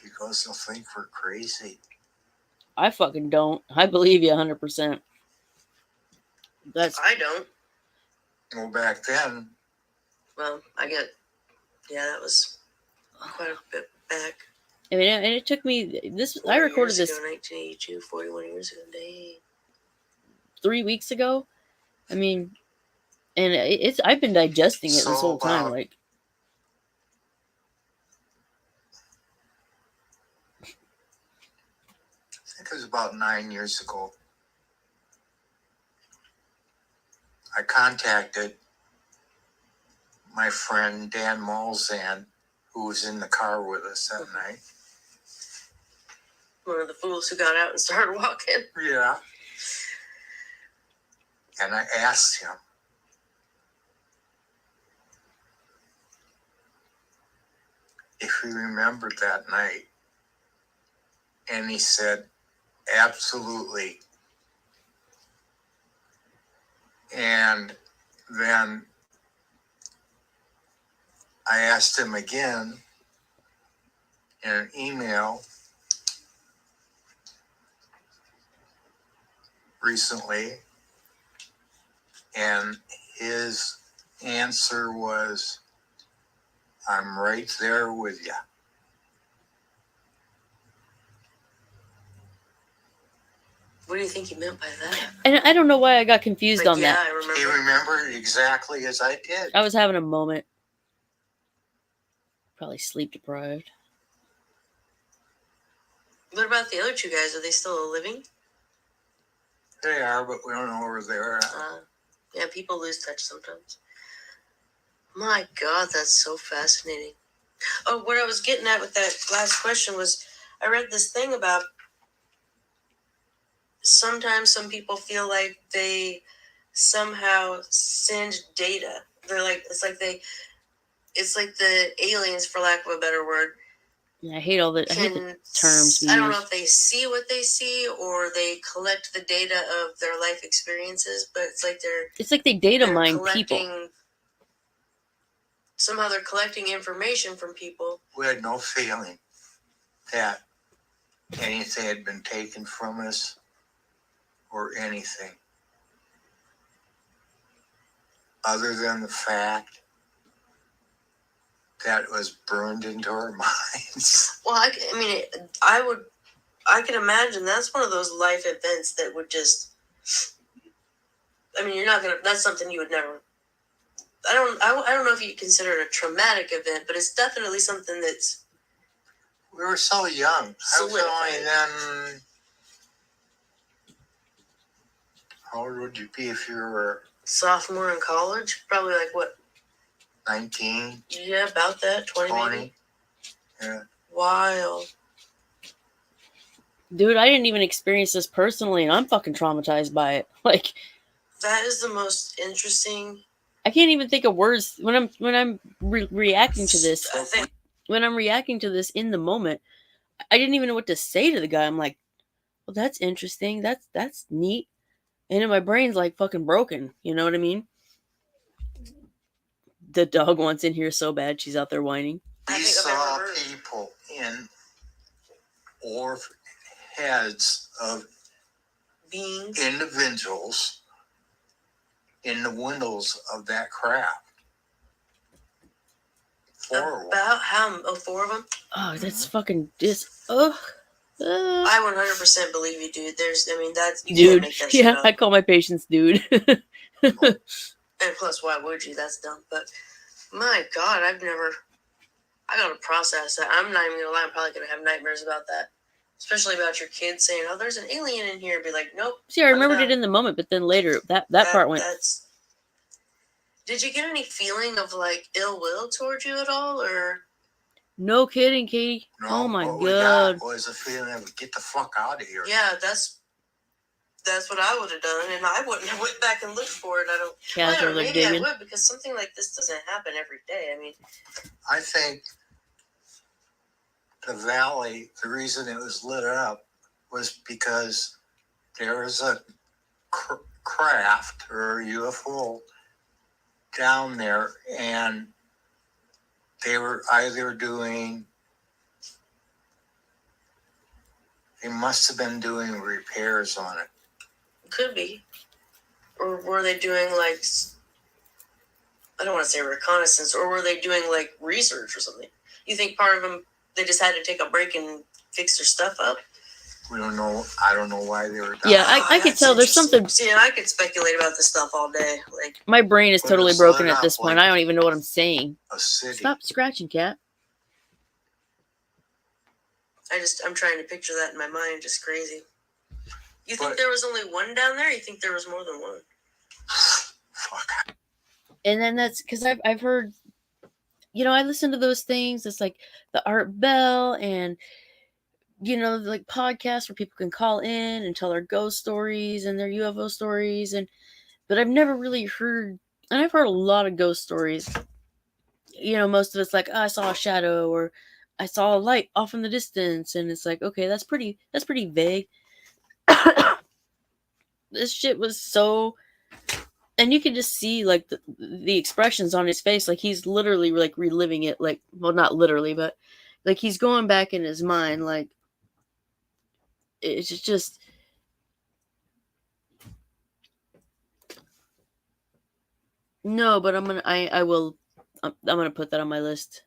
She goes, "They'll think we're crazy." I fucking don't. I believe you 100%. That's I don't. Well, back then, Well, that was quite a bit back. I mean, and it took me this. I recorded 40 years this. ago, 1982, 41 years ago. Dang. 3 weeks ago. I mean, and it's I've been digesting it this whole time. Like, I think it was about 9 years ago. I contacted my friend Dan Malzahn, who was in the car with us that night. One of the fools who got out and started walking. Yeah. And I asked him if he remembered that night. And he said, absolutely. And then I asked him again in an email recently, and his answer was, I'm right there with you. What do you think he meant by that? and I don't know why I got confused on that. I remember. He remembered exactly as I did. I was having a moment. Probably sleep deprived. What about the other two guys? Are they still living? They are, but we don't know where they're at. Yeah, people lose touch sometimes. My God, that's so fascinating. Oh, what I was getting at with that last question was, I read this thing about sometimes some people feel like they somehow send data. They're like, it's like the aliens, for lack of a better word. Yeah, I hate all the terms. I don't know if they see what they see or they collect the data of their life experiences, but it's like they data mine people. Somehow they're collecting information from people. We had no feeling that anything had been taken from us or anything, other than the fact that it was burned into our minds. Well, I can imagine that's one of those life events that would just, I mean, that's something you would never, I don't know if you consider it a traumatic event, but it's definitely something that's. We were so young. I was only then, how old would you be if you were? Sophomore in college? Probably like what? 19? Yeah, about that. 20 maybe? Yeah. Wild. Dude, I didn't even experience this personally, and I'm fucking traumatized by it. Like, that is the most interesting. I can't even think of words when I'm reacting to this. When I'm reacting to this in the moment, I didn't even know what to say to the guy. I'm like, well, that's interesting. That's neat. And then my brain's like fucking broken. You know what I mean? The dog wants in here so bad. She's out there whining. We saw people in heads of beings, individuals in the windows of that craft. 4 About how? Oh, 4 of them? Oh, that's fucking just. Ugh. I 100% believe you, dude. That's you dude. Can't make that shit up. I call my patients dude. And plus, why would you? That's dumb. But my God, I gotta process that. I'm not even gonna lie. I'm probably gonna have nightmares about that, especially about your kids saying, "Oh, there's an alien in here." Be like, nope. See, I remembered it in the moment, but then later that part went. Did you get any feeling of like ill will towards you at all, or? No kidding, Katie. No, oh my what God. We got was a feeling of get the fuck out of here. Yeah, that's what I would have done, and I wouldn't have went back and looked for it. Maybe I would, because something like this doesn't happen every day. I mean, I think the valley, the reason it was lit up was because there was a craft or a UFO down there, and they were either they must have been doing repairs on it. Could be. Or were they doing like, I don't want to say reconnaissance, or were they doing like research or something? You think part of them, they just had to take a break and fix their stuff up? We don't know. I don't know why they were down. Yeah, I could tell there's something. See, I could speculate about this stuff all day. Like, my brain is But totally it's broken lit at this up point. like I don't even know what I'm saying. a city. Stop scratching, cat. I'm trying to picture that in my mind. Just crazy. You think But- there was only one down there? Or you think there was more than one? Fuck. And then that's because I've heard, I listen to those things. It's like the Art Bell and, like podcasts where people can call in and tell their ghost stories and their UFO stories. But I've never really heard, and I've heard a lot of ghost stories. Most of it's like, oh, I saw a shadow or I saw a light off in the distance. And it's like, okay, that's pretty vague. This shit was so, and you can just see like the expressions on his face, like he's literally like reliving it, like, well, not literally, but like he's going back in his mind, like it's just no. But I'm gonna put that on my list.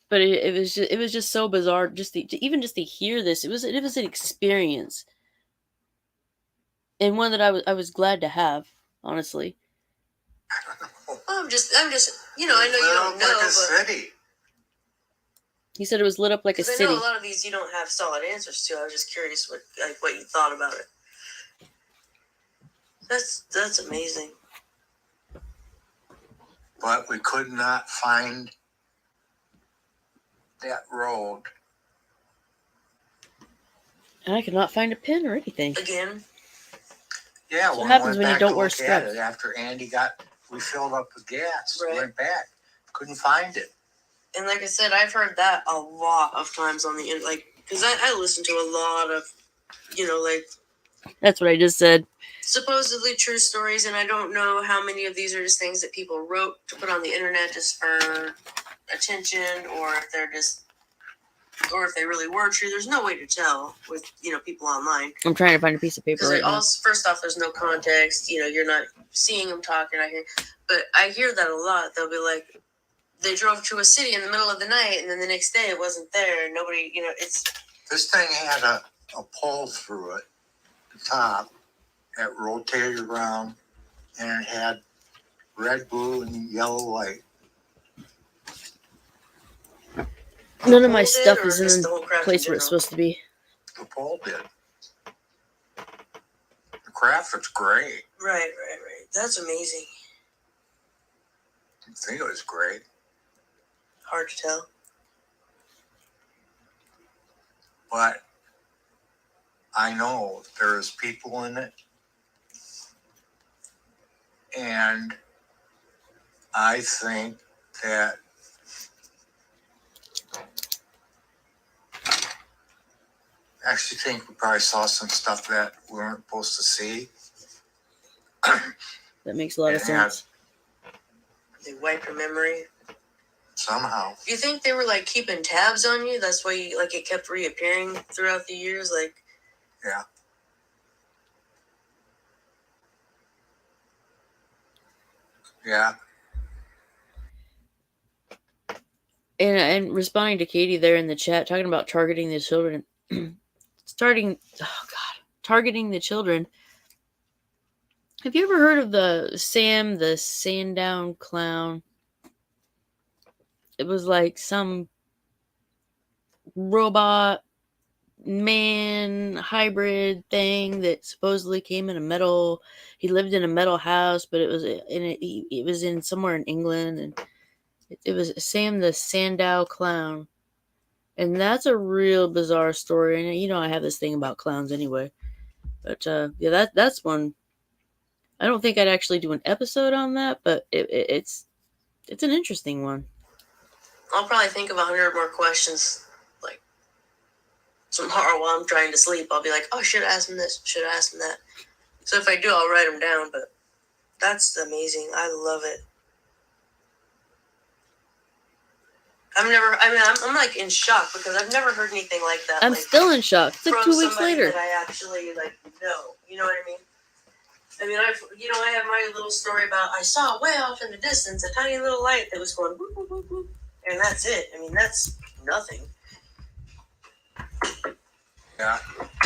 But it was just so bizarre, just to hear this. It was an experience, and one that I was glad to have, honestly. Well, I'm just, I know you don't know, like a but city. He said it was lit up like a because I city. know a lot of these you don't have solid answers to. I was just curious what you thought about it. That's amazing. But we could not find that road. And I could not find a pin or anything. Again, Yeah, That's what we happens went when you back don't to wear look at scrubs. it after Andy we filled up with gas. Right. Went back, couldn't find it. and like I said, I've heard that a lot of times on the internet, like, because I listen to a lot of, like, That's what I just said. supposedly true stories, and I don't know how many of these are just things that people wrote to put on the internet just for attention, or if they really were true. There's no way to tell with people online, I'm trying to find a piece of paper because right now. first off, there's no context. You're not seeing them talking. But I hear that a lot. They'll be like, they drove to a city in the middle of the night, and then the next day it wasn't there. Nobody, it's This thing had a pole through it, the top, that rotated around, and it had red, blue, and yellow light. None of my Hold it, stuff or is just in the whole the craft in place where it's general? supposed to be. The pole did. The craft was great. Right. That's amazing. I think it was great. Hard to tell. But I know there's people in it, and I think that I actually think we probably saw some stuff that we weren't supposed to see. That makes a lot of It had- sense. They wipe your memory. Somehow. Do you think they were like keeping tabs on you? That's why it kept reappearing throughout the years. Like, Yeah. Yeah. And responding to Katie there in the chat, talking about targeting the children. Targeting the children. Have you ever heard of the Sandown clown? It was like some robot man hybrid thing that supposedly came in a metal. He lived in a metal house, but it was in somewhere in England, and it was Sam the Sandow clown. And that's a real bizarre story. And I have this thing about clowns anyway. But yeah, that's one. I don't think I'd actually do an episode on that, but it's an interesting one. I'll probably think of 100 more questions. Like, tomorrow while I'm trying to sleep, I'll be like, oh, should have asked him this, should have asked him that. So if I do, I'll write them down. But that's amazing. I love it. I'm like in shock because I've never heard anything like that. I'm like, still in shock. It's like from 2 weeks somebody later. that I actually know. You know what I mean? I have my little story about I saw way off in the distance a tiny little light that was going boop, boop, boop, boop, and that's it. I mean, that's nothing. Yeah.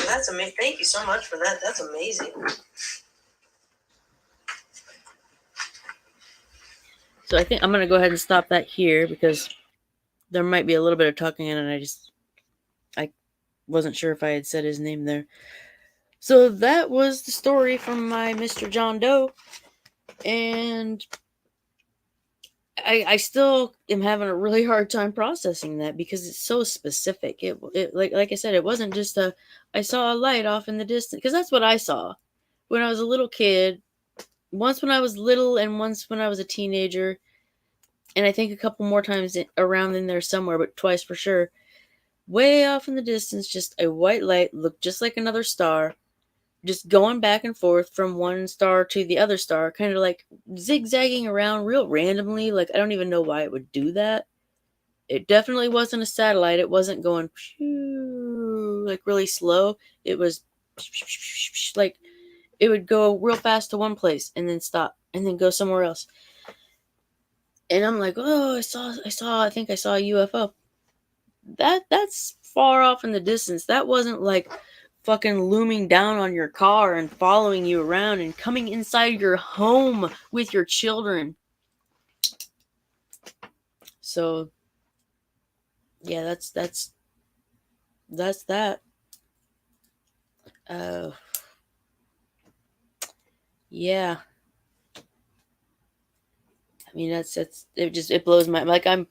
That's amazing. Thank you so much for that. That's amazing. So I think I'm going to go ahead and stop that here because there might be a little bit of talking in and I wasn't sure if I had said his name there. So that was the story from my Mr. John Doe. And I still am having a really hard time processing that because it's so specific. It like I said, it wasn't just I saw a light off in the distance because that's what I saw when I was a little kid. Once when I was little and once when I was a teenager, and I think a couple more times around in there somewhere, but twice for sure. Way off in the distance, just a white light looked just like another star, just going back and forth from one star to the other star, kind of like zigzagging around real randomly. Like, I don't even know why it would do that. It definitely wasn't a satellite. It wasn't going like really slow. It was like it would go real fast to one place and then stop and then go somewhere else. And I'm like, oh, I think I saw a UFO. That's far off in the distance. That wasn't like fucking looming down on your car and following you around and coming inside your home with your children. So yeah, that's that. Uh yeah. I mean it blows my like I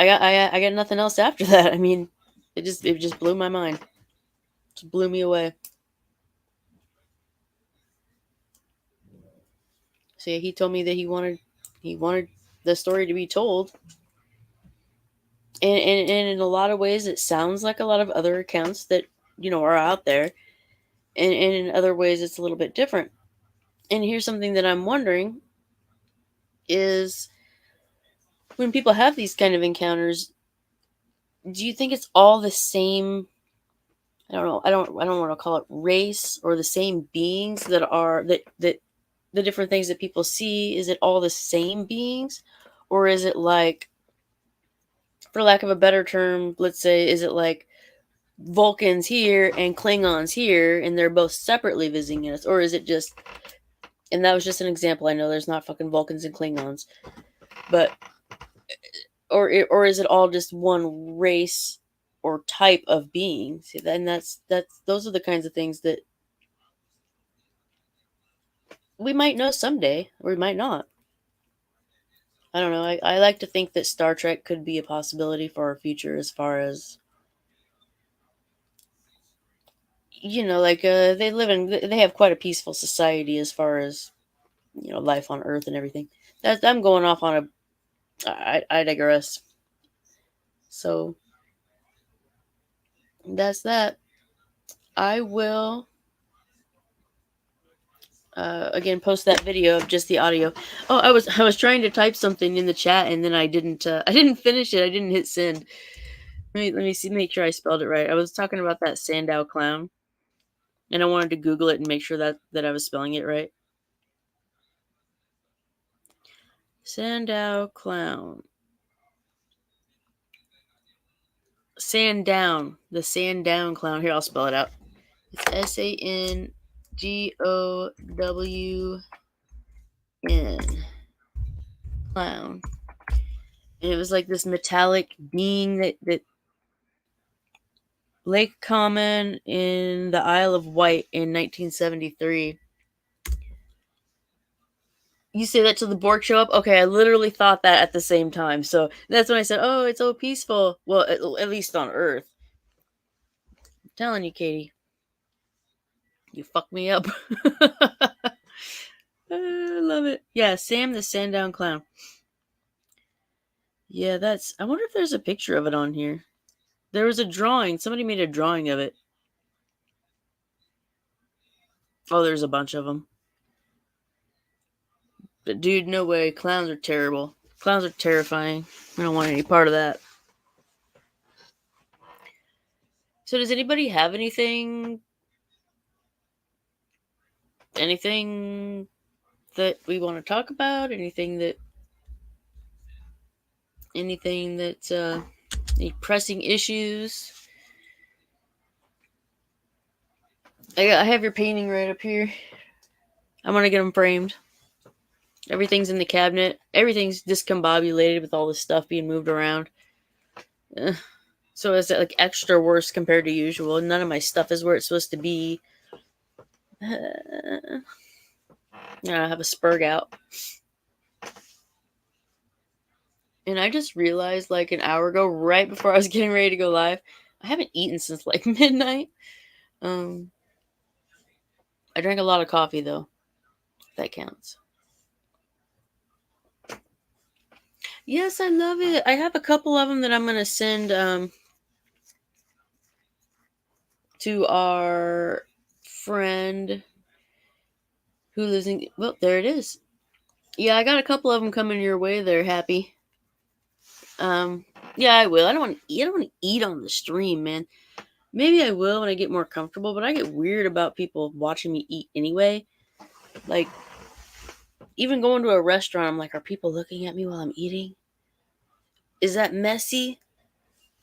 got nothing else after that. I mean, it just blew my mind. It just blew me away. So yeah, he told me that he wanted the story to be told. And in a lot of ways it sounds like a lot of other accounts that, are out there. And in other ways it's a little bit different. And here's something that I'm wondering is when people have these kind of encounters, do you think it's all the same? I don't know. I don't want to call it race or the same beings that the different things that people see. Is it all the same beings, or is it like, for lack of a better term, let's say, is it like Vulcans here and Klingons here, and they're both separately visiting us, or is it just? And that was just an example. I know there's not fucking Vulcans and Klingons, but or is it all just one race or type of being? See, then that's those are the kinds of things that we might know someday, or we might not. I don't know. I like to think that Star Trek could be a possibility for our future, as far as like they have quite a peaceful society as far as life on Earth and everything. That I'm going off on a. I digress. So that's that. I will again post that video of just the audio. Oh, I was trying to type something in the chat and then I didn't finish it. I didn't hit send. Let me see, make sure I spelled it right. I was talking about that Sandow clown, and I wanted to Google it and make sure that I was spelling it right. Sandow clown. Sandown. The Sandown clown. Here, I'll spell it out. It's SANGOWN. Clown. And it was like this metallic being that Lake Common in the Isle of Wight in 1973. You say that till the Borg show up? Okay, I literally thought that at the same time. So that's when I said, oh, it's so peaceful. Well, at least on Earth. I'm telling you, Katie. You fucked me up. I love it. Yeah, Sam the Sandown Clown. Yeah, I wonder if there's a picture of it on here. There was a drawing. Somebody made a drawing of it. Oh, there's a bunch of them. But dude, no way. Clowns are terrible. Clowns are terrifying. I don't want any part of that. So does anybody have anything that we want to talk about? Anything that any pressing issues? I have your painting right up here. I'm gonna get them framed. Everything's in the cabinet. Everything's discombobulated with all this stuff being moved around. So it's like extra worse compared to usual. None of my stuff is where it's supposed to be. I have a spurg out. And I just realized like an hour ago, right before I was getting ready to go live, I haven't eaten since like midnight. I drank a lot of coffee though. If that counts. Yes, I love it. I have a couple of them that I'm gonna send to our friend who lives in. Well, there it is. Yeah, I got a couple of them coming your way. There, Happy. Yeah, I will. I don't want to eat. I don't want to eat on the stream, man. Maybe I will when I get more comfortable. But I get weird about people watching me eat anyway. Like, even going to a restaurant, I'm like, are people looking at me while I'm eating? Is that messy?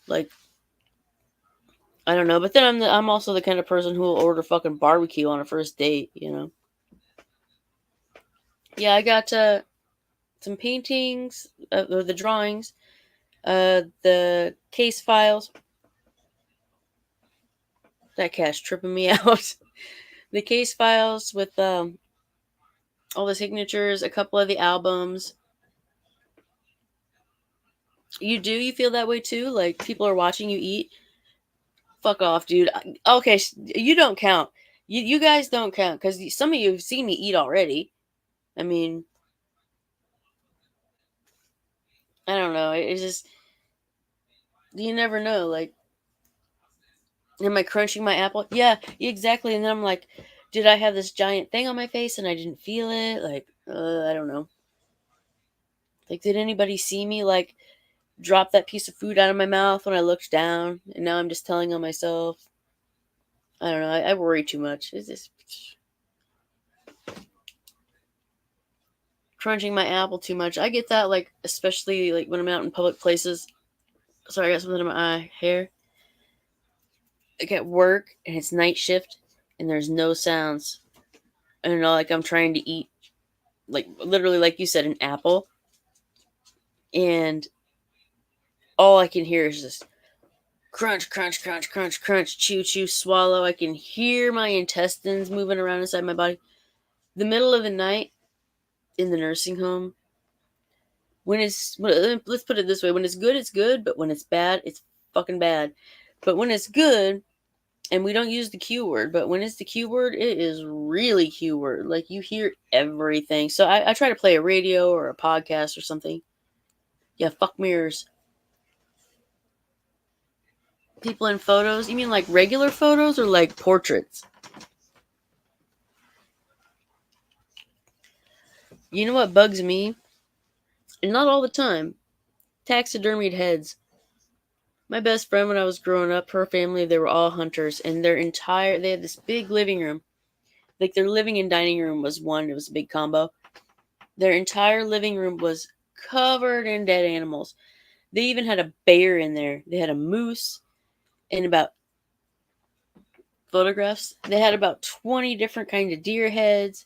Like, I don't know. But then I'm also the kind of person who will order fucking barbecue on a first date. You know. Yeah, I got some paintings, the drawings, the case files. That cat's tripping me out. The case files with all the signatures, a couple of the albums. You do? You feel that way too? Like people are watching you eat? Fuck off, dude. Okay, you don't count. You guys don't count because some of you have seen me eat already. I mean, I don't know. It's just you never know. Like, am I crunching my apple? Yeah, exactly. And then I'm like, did I have this giant thing on my face and I didn't feel it? Like, I don't know. Like, did anybody see me like drop that piece of food out of my mouth when I looked down? And now I'm just telling on myself. I don't know. I worry too much. It's just crunching my apple too much. I get that, like, especially like when I'm out in public places. Sorry, I got something in my eye. Hair. Like at work and it's night shift and there's no sounds. I don't know, like I'm trying to eat, like literally, like you said, an apple, and all I can hear is just crunch, crunch, crunch, crunch, crunch, chew, chew, swallow. I can hear my intestines moving around inside my body. The middle of the night in the nursing home, let's put it this way: when it's good, but when it's bad, it's fucking bad. But when it's good, and we don't use the Q word, but when it's the Q word, it is really Q word. Like you hear everything. So I try to play a radio or a podcast or something. Yeah, fuck mirrors. People in photos? You mean like regular photos or like portraits? You know what bugs me? And not all the time. Taxidermied heads. My best friend when I was growing up, her family, they were all hunters, and they had this big living room. Like their living and dining room was one, it was a big combo. Their entire living room was covered in dead animals. They even had a bear in there. They had a moose and about photographs. They had about 20 different kinds of deer heads.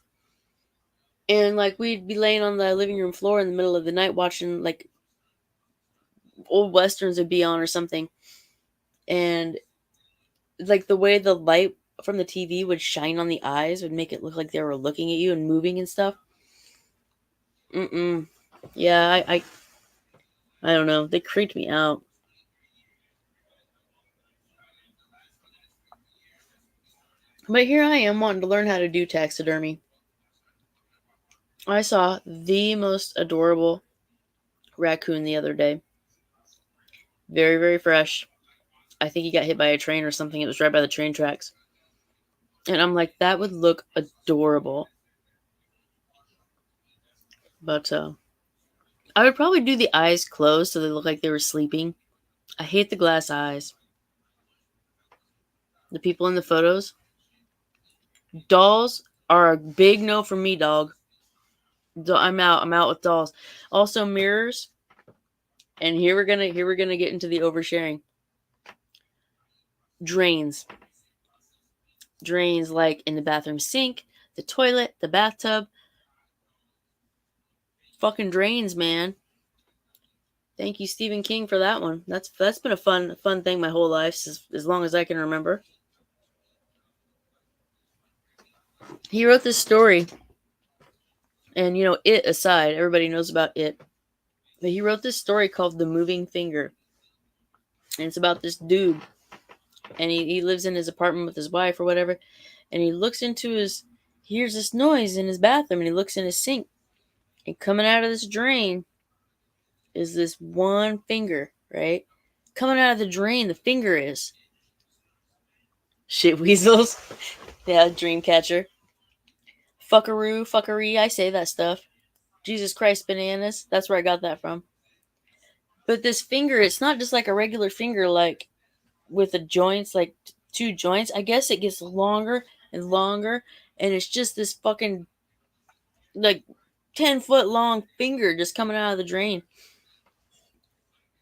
And like we'd be laying on the living room floor in the middle of the night watching like old westerns would be on or something. And like the way the light from the TV would shine on the eyes would make it look like they were looking at you and moving and stuff. Mm-mm. Yeah, I don't know. They creeped me out. But here I am wanting to learn how to do taxidermy. I saw the most adorable raccoon the other day. Very, very fresh. I think he got hit by a train or something. It was right by the train tracks. And I'm like, that would look adorable. But I would probably do the eyes closed so they look like they were sleeping. I hate the glass eyes. The people in the photos. Dolls are a big no for me, dog. I'm out. I'm out with dolls. Also mirrors. And here we're gonna get into the oversharing. Drains. drains like in the bathroom sink, the toilet, the bathtub. Fucking drains, man. Thank you, Stephen King, for that one. That's been a fun thing my whole life, as long as I can remember. He wrote this story, and It aside, everybody knows about It. But he wrote this story called The Moving Finger. And it's about this dude, and he lives in his apartment with his wife or whatever, and he looks into he hears this noise in his bathroom, and he looks in his sink, and coming out of this drain is this one finger, right? Coming out of the drain, the finger is. Shit weasels. Yeah, Dreamcatcher. Fuckaroo, fuckery, I say that stuff. Jesus Christ, bananas. That's where I got that from. But this finger, it's not just like a regular finger, like with the joints, like two joints. I guess it gets longer and longer, and it's just this fucking, like, 10-foot long finger just coming out of the drain.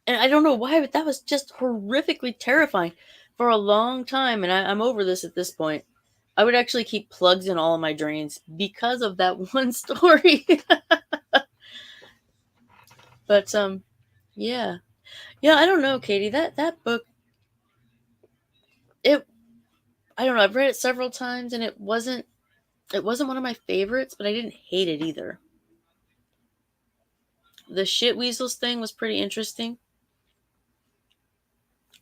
And I don't know why, but that was just horrifically terrifying for a long time, and I'm over this at this point. I would actually keep plugs in all of my drains because of that one story. But yeah. Yeah, I don't know, Katie. That book, it I don't know, I've read it several times, and it wasn't one of my favorites, but I didn't hate it either. The shit weasels thing was pretty interesting.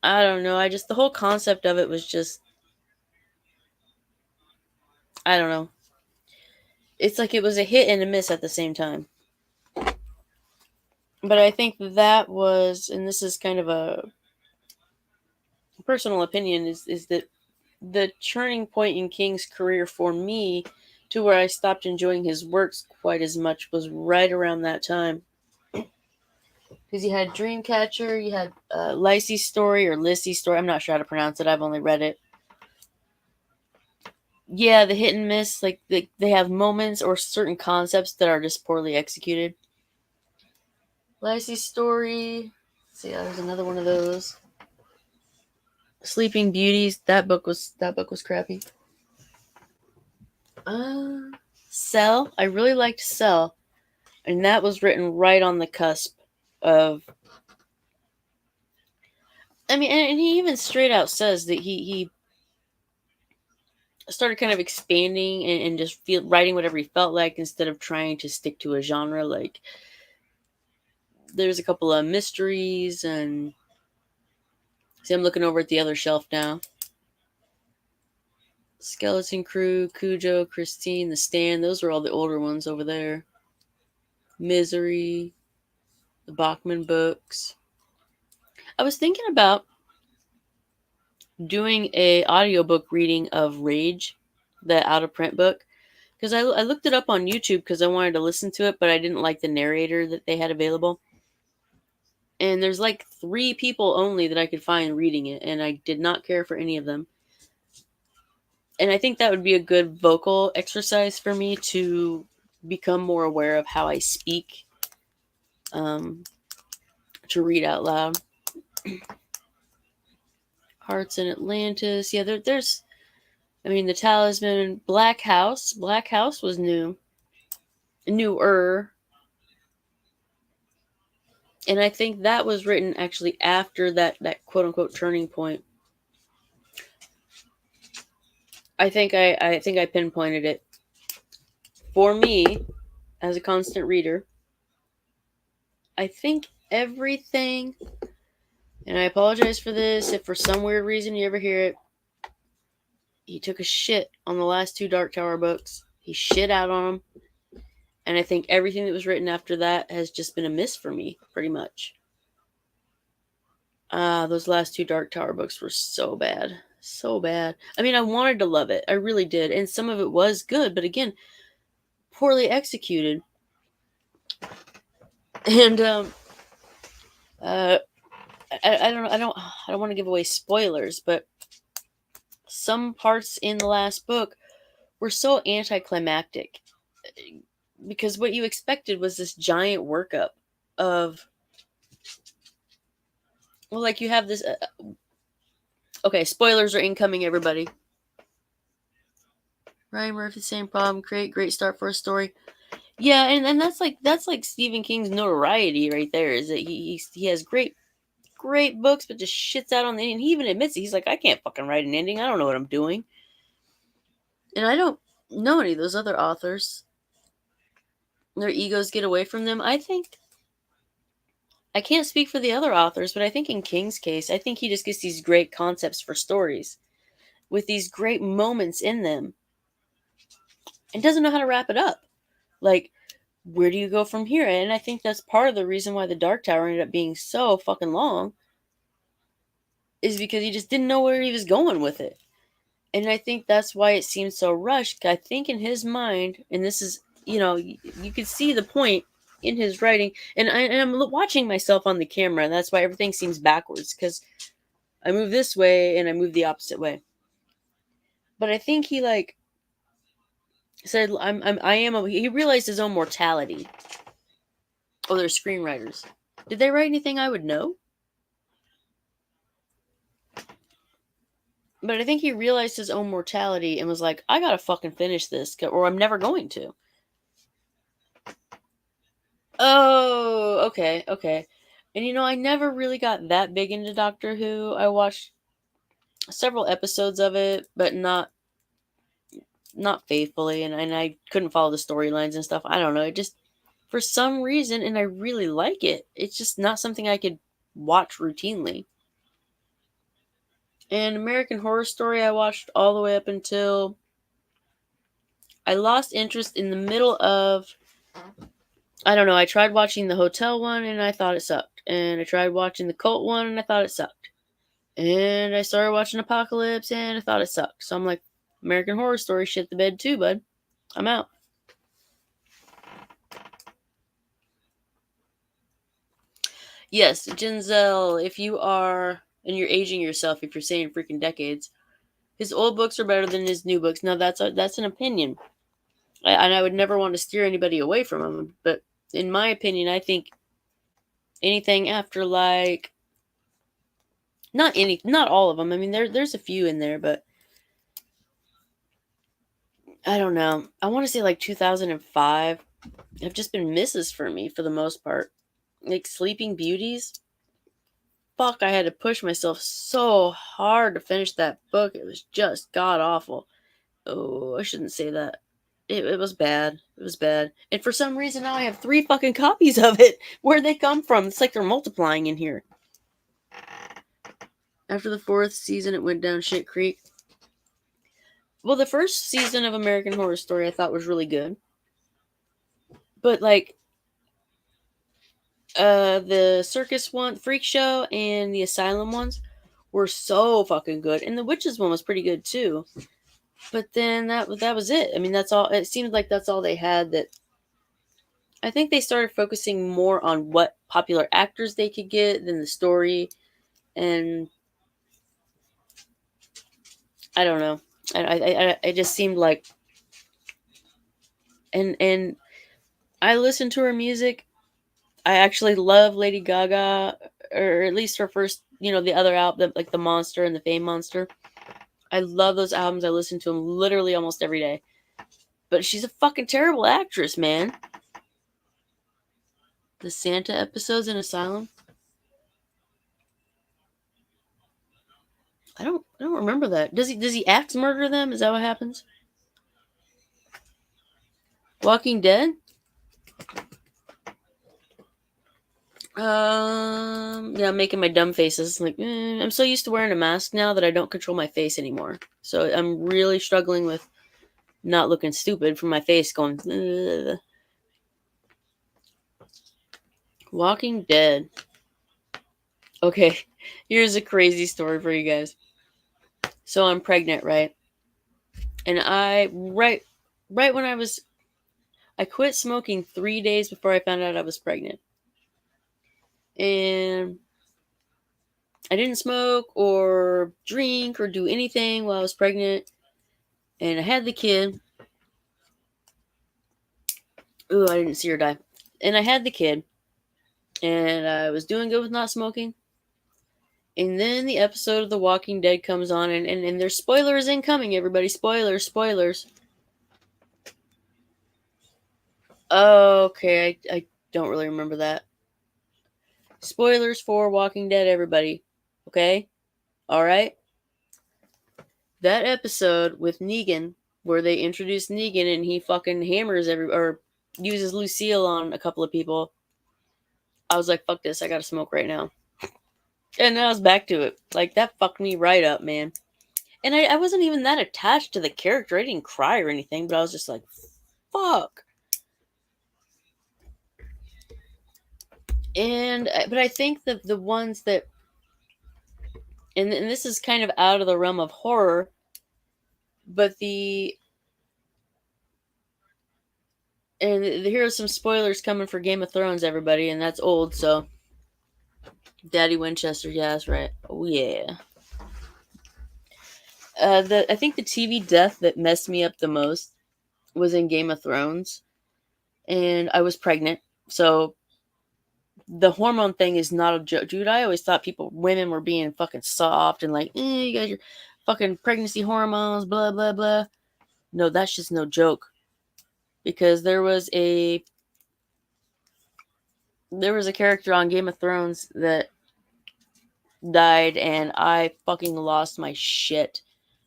I don't know. The whole concept of it was just, I don't know. It's like it was a hit and a miss at the same time. But I think that was, and this is kind of a personal opinion, is that the turning point in King's career for me to where I stopped enjoying his works quite as much was right around that time. Because you had Dreamcatcher, you had Lacey's story or Lissy's story. I'm not sure how to pronounce it. I've only read it. Yeah, the hit and miss. Like they have moments or certain concepts that are just poorly executed. Lacey's story. Let's see, there's another one of those. Sleeping Beauties. That book was crappy. Cell. I really liked Cell, and that was written right on the cusp of. I mean, and he even straight out says that he started kind of expanding and just writing whatever he felt like instead of trying to stick to a genre. Like, there's a couple of mysteries, and see, I'm looking over at the other shelf now. Skeleton Crew, Cujo, Christine, The Stand. Those are all the older ones over there. Misery, the Bachman books. I was thinking about doing a audiobook reading of Rage, the out of print book, because I looked it up on YouTube because I wanted to listen to it, but I didn't like the narrator that they had available. And there's like 3 people only that I could find reading it, and I did not care for any of them. And I think that would be a good vocal exercise for me to become more aware of how I speak, to read out loud. Hearts in Atlantis. Yeah, there's, I mean, The Talisman, Black House. Black House was newer. And I think that was written actually after that quote unquote turning point. I think I pinpointed it. For me, as a constant reader, I think everything, and I apologize for this if for some weird reason you ever hear it, he took a shit on the last 2 Dark Tower books. He shit out on them. And I think everything that was written after that has just been a miss for me, pretty much. Those last 2 Dark Tower books were so bad. So bad. I mean, I wanted to love it. I really did. And some of it was good, but again, poorly executed. And I don't want to give away spoilers, but some parts in the last book were so anticlimactic, because what you expected was this giant workup of, well, like you have this okay, spoilers are incoming, everybody. Ryan Murphy, same problem. Great start for a story. Yeah, and that's like Stephen King's notoriety right there. Is that he has great books, but just shits out on the ending. He even admits it. He's like, I can't fucking write an ending. I don't know what I'm doing. And I don't know any of those other authors. Their egos get away from them. I think I can't speak for the other authors, but I think in King's case, I think he just gets these great concepts for stories with these great moments in them and doesn't know how to wrap it up. Like, where do you go from here? And I think that's part of the reason why the Dark Tower ended up being so fucking long, is because he just didn't know where he was going with it. And I think that's why it seems so rushed. I think in his mind, and this is, you can see the point in his writing, and I'm watching myself on the camera, and that's why everything seems backwards, because I move this way and I move the opposite way. But I think he said, he realized his own mortality. Oh, they're screenwriters. Did they write anything I would know? But I think he realized his own mortality and was like, I gotta fucking finish this, or I'm never going to. Oh, okay. And I never really got that big into Doctor Who. I watched several episodes of it, but not faithfully, and I couldn't follow the storylines and stuff. I don't know. It just, for some reason, and I really like it, it's just not something I could watch routinely. And American Horror Story I watched all the way up until I lost interest in the middle of, I don't know, I tried watching the hotel one and I thought it sucked. And I tried watching the cult one and I thought it sucked. And I started watching Apocalypse and I thought it sucked. So I'm like, American Horror Story, shit the bed too, bud. I'm out. Yes, Ginzel, if you are, and you're aging yourself if you're saying freaking decades, his old books are better than his new books. Now that's an opinion. And I would never want to steer anybody away from him. But in my opinion, I think anything after not all of them. I mean, there's a few in there, but I don't know. I want to say 2005 have just been misses for me for the most part. Like Sleeping Beauties. Fuck, I had to push myself so hard to finish that book. It was just god awful. Oh, I shouldn't say that. It was bad. It was bad. And for some reason now I have 3 fucking copies of it. Where'd they come from? It's like they're multiplying in here. After the 4th season, it went down shit creek. Well, the first season of American Horror Story I thought was really good. But the circus one, Freak Show, and the Asylum ones were so fucking good. And the Witches one was pretty good too. But then that was it. I mean, that's all. It seemed like that's all they had. That I think they started focusing more on what popular actors they could get than the story. And I don't know. It just seemed like, and I listen to her music. I actually love Lady Gaga, or at least her first, the other album, like The Monster and the Fame Monster. I love those albums. I listen to them literally almost every day. But she's a fucking terrible actress, man. The Santa episodes in Asylum. I don't remember that. Does he axe murder them? Is that what happens? Walking Dead? Yeah, I'm making my dumb faces. I'm so used to wearing a mask now that I don't control my face anymore. So I'm really struggling with not looking stupid from my face going. Ugh. Walking Dead. Okay, here's a crazy story for you guys. So I'm pregnant, right? And right when I quit smoking 3 days before I found out I was pregnant. And I didn't smoke or drink or do anything while I was pregnant. And I had the kid. Ooh, I didn't see her die. And I had the kid. And I was doing good with not smoking. And then the episode of The Walking Dead comes on. And there's spoilers incoming, everybody. Spoilers. Oh, okay. I don't really remember that. Spoilers for Walking Dead, everybody. Okay? Alright? That episode with Negan, where they introduce Negan and he fucking hammers or uses Lucille on a couple of people. I was like, fuck this, I gotta smoke right now. And then I was back to it. Like, that fucked me right up, man. And I wasn't even that attached to the character. I didn't cry or anything, but I was just like, fuck. And, but I think the ones that, and this is kind of out of the realm of horror, but and here are some spoilers coming for Game of Thrones, everybody, and that's old, so. Daddy Winchester, yeah, that's right. Oh, yeah. I think the TV death that messed me up the most was in Game of Thrones, and I was pregnant, so the hormone thing is not a joke, dude. I always thought women were being fucking soft and like, you got your fucking pregnancy hormones, blah blah blah. No, that's just no joke, because there was a character on Game of Thrones that died, and I fucking lost my shit.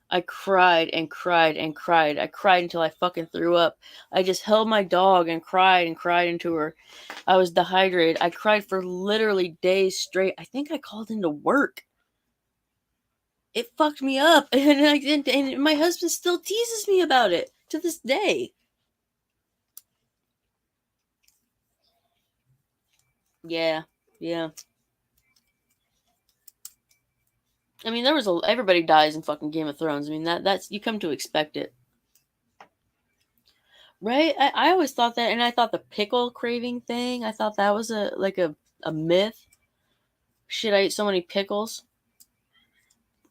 I cried and cried and cried. I cried until I fucking threw up. I just held my dog and cried into her. I was dehydrated. I cried for literally days straight. I think I called into work. It fucked me up. And my husband still teases me about it to this day. Yeah. Yeah. I mean, everybody dies in fucking Game of Thrones. I mean, that's you come to expect it. Right? I always thought that, and I thought the pickle craving thing, I thought that was a myth. Shit, I ate so many pickles.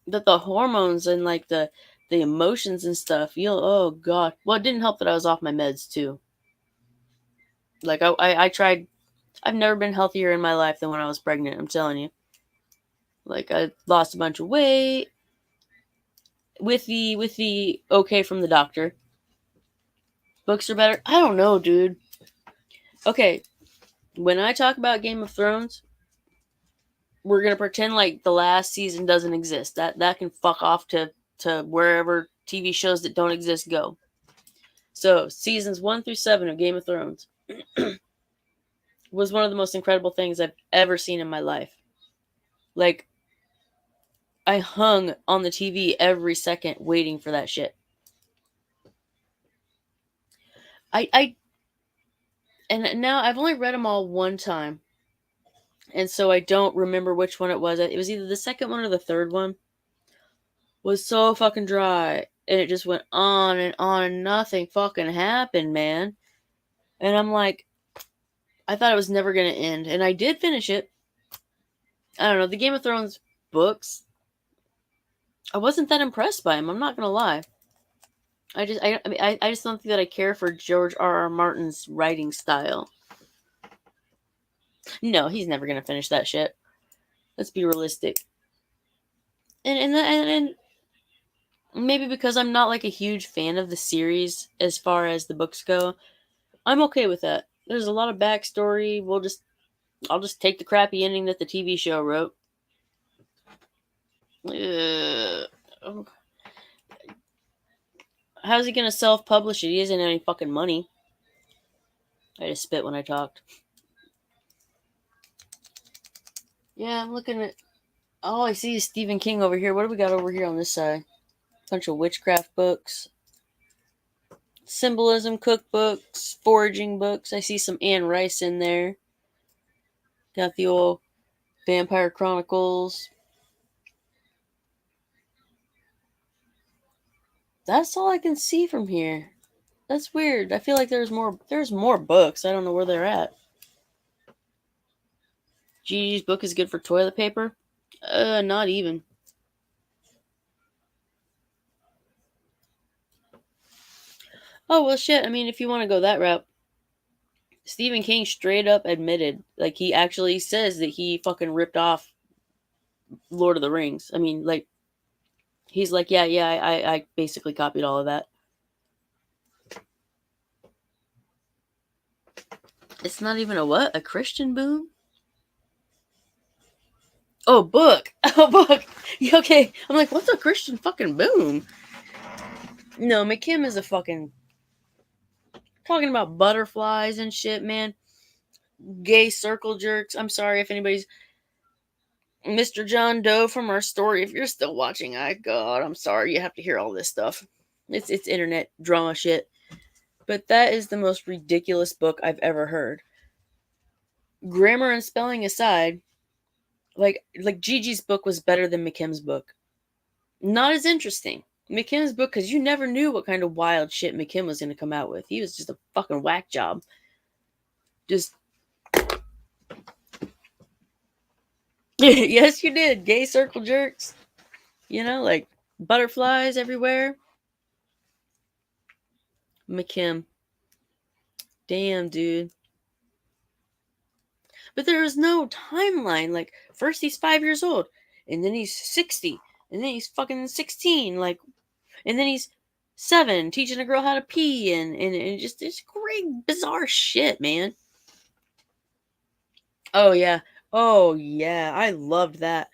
That the hormones and like the emotions and stuff, oh god. Well, it didn't help that I was off my meds too. Like I tried. I've never been healthier in my life than when I was pregnant, I'm telling you. Like, I lost a bunch of weight with the okay from the doctor. Books are better. I don't know, dude. Okay, when I talk about Game of Thrones, we're gonna pretend like the last season doesn't exist. That can fuck off to wherever TV shows that don't exist go. So seasons 1 through 7 of Game of Thrones was one of the most incredible things I've ever seen in my life. Like, I hung on the TV every second waiting for that shit. And now I've only read them all one time. And so I don't remember which one it was. It was either the second one or the third one. Was so fucking dry. And it just went on and nothing fucking happened, man. And I'm like, I thought it was never going to end. And I did finish it. I don't know. The Game of Thrones books, I wasn't that impressed by them. I'm not going to lie. I just don't think that I care for George R.R. Martin's writing style. No, he's never going to finish that shit. Let's be realistic. And maybe because I'm not like a huge fan of the series as far as the books go, I'm okay with that. There's a lot of backstory. I'll just take the crappy ending that the TV show wrote. How's he gonna self-publish it? He doesn't have any fucking money. I just spit when I talked. Yeah, I'm looking at. All I see is Stephen King over here. What do we got over here on this side? Bunch of witchcraft books, symbolism cookbooks, foraging books. I see some Anne Rice in there. Got the old Vampire Chronicles. That's all I can see from here. That's weird. I feel like there's more books. I don't know where they're at. Gigi's book is good for toilet paper? Not even. Oh, well, shit. I mean, if you want to go that route, Stephen King straight up admitted, like, he actually says that he fucking ripped off Lord of the Rings. I mean, like, he's like, yeah, I basically copied all of that. It's not even a what? A Christian boom? Oh, book. Oh, book. Yeah, okay. I'm like, what's a Christian fucking boom? No, McKim is a fucking talking about butterflies and shit, man. Gay circle jerks. I'm sorry if anybody's Mr. John Doe from our story. If you're still watching, God, I'm sorry you have to hear all this stuff. It's internet drama shit. But that is the most ridiculous book I've ever heard. Grammar and spelling aside, like Gigi's book was better than McKim's book. Not as interesting. McKim's book, because you never knew what kind of wild shit McKim was going to come out with. He was just a fucking whack job. Just yes, you did. Gay circle jerks. You know, like butterflies everywhere. McKim. Damn, dude. But there is no timeline. Like, first he's 5 years old, and then he's 60, and then he's fucking 16, like, and then he's 7, teaching a girl how to pee, and just it's great, bizarre shit, man. Oh yeah. Oh yeah. I loved that.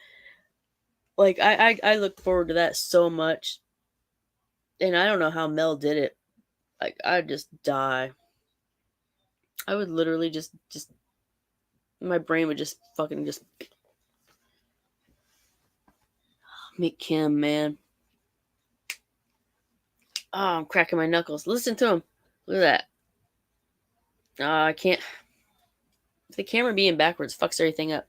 Like I look forward to that so much. And I don't know how Mel did it. Like I'd just die. I would literally just my brain would just fucking just meet Kim, man. Oh, I'm cracking my knuckles. Listen to him. Look at that. I can't. The camera being backwards fucks everything up.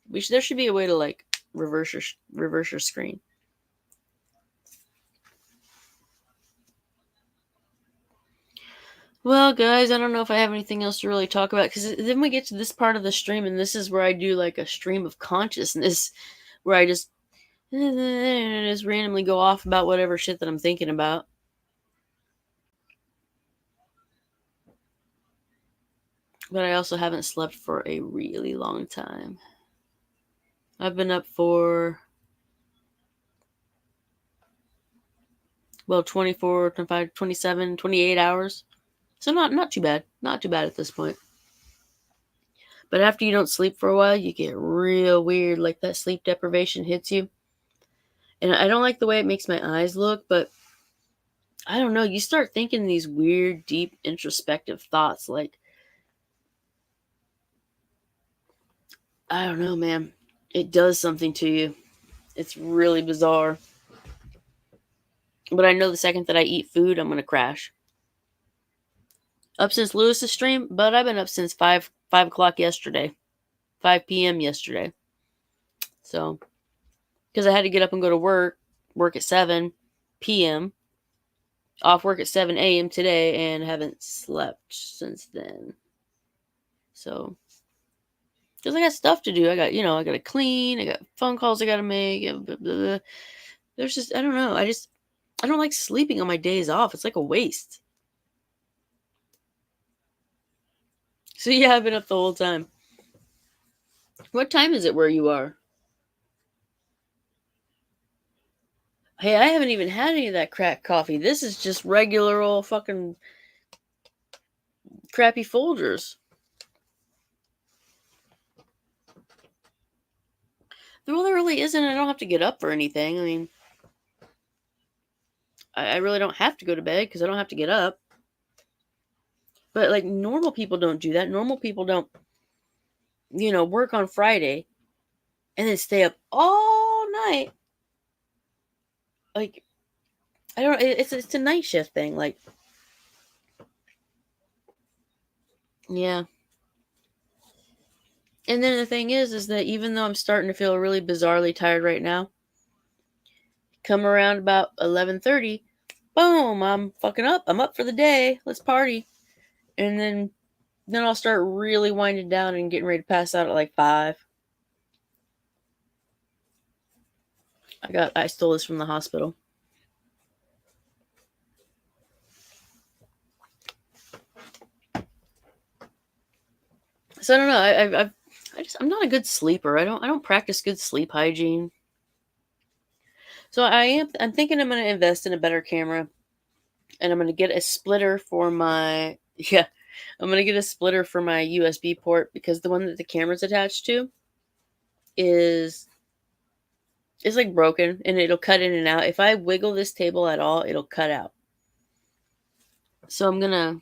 There should be a way to like reverse your screen. Well, guys, I don't know if I have anything else to really talk about because then we get to this part of the stream, and this is where I do like a stream of consciousness, where I just randomly go off about whatever shit that I'm thinking about. But I also haven't slept for a really long time. I've been up for 24, 25, 27, 28 hours. So not too bad. Not too bad at this point. But after you don't sleep for a while, you get real weird. Like that sleep deprivation hits you. And I don't like the way it makes my eyes look, but I don't know. You start thinking these weird, deep, introspective thoughts. Like, I don't know, man. It does something to you. It's really bizarre. But I know the second that I eat food, I'm going to crash. Up since Lewis's stream, but I've been up since 5 o'clock yesterday. 5 p.m. yesterday. So, because I had to get up and go to work at 7 p.m., off work at 7 a.m. today, and haven't slept since then. So, because I got stuff to do. I got to clean. I got phone calls I got to make. Blah, blah, blah. There's just, I don't know. I don't like sleeping on my days off. It's like a waste. So, yeah, I've been up the whole time. What time is it where you are? Hey, I haven't even had any of that crack coffee. This is just regular old fucking crappy Folgers. Well, there really isn't. I don't have to get up for anything. I mean, I really don't have to go to bed because I don't have to get up. But, like, normal people don't do that. Normal people don't, work on Friday and then stay up all night. Like, I don't know. It's a night shift thing. Like, yeah. And then the thing is that even though I'm starting to feel really bizarrely tired right now, come around about 11:30, boom, I'm fucking up. I'm up for the day. Let's party. And then I'll start really winding down and getting ready to pass out at like 5. I stole this from the hospital. So I don't know. I'm not a good sleeper. I don't practice good sleep hygiene. So I'm thinking I'm going to invest in a better camera, and I'm going to get a splitter for my I'm gonna get a splitter for my USB port because the one that the camera's attached to is like broken and it'll cut in and out. If I wiggle this table at all, it'll cut out. So I'm gonna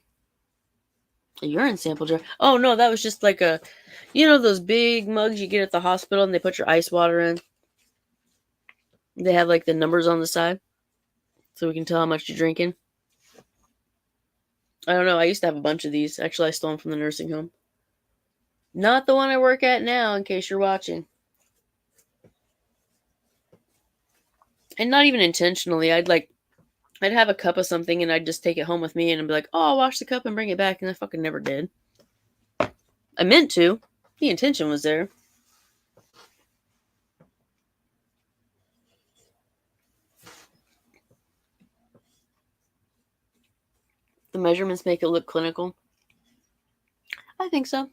a urine sample jar. Oh no, that was just like a, those big mugs you get at the hospital and they put your ice water in. They have like the numbers on the side, so we can tell how much you're drinking. I don't know. I used to have a bunch of these. Actually, I stole them from the nursing home. Not the one I work at now, in case you're watching. And not even intentionally. I'd have a cup of something and I'd just take it home with me and I'd be like, oh, I'll wash the cup and bring it back. And I fucking never did. I meant to. The intention was there. The measurements make it look clinical. I think so.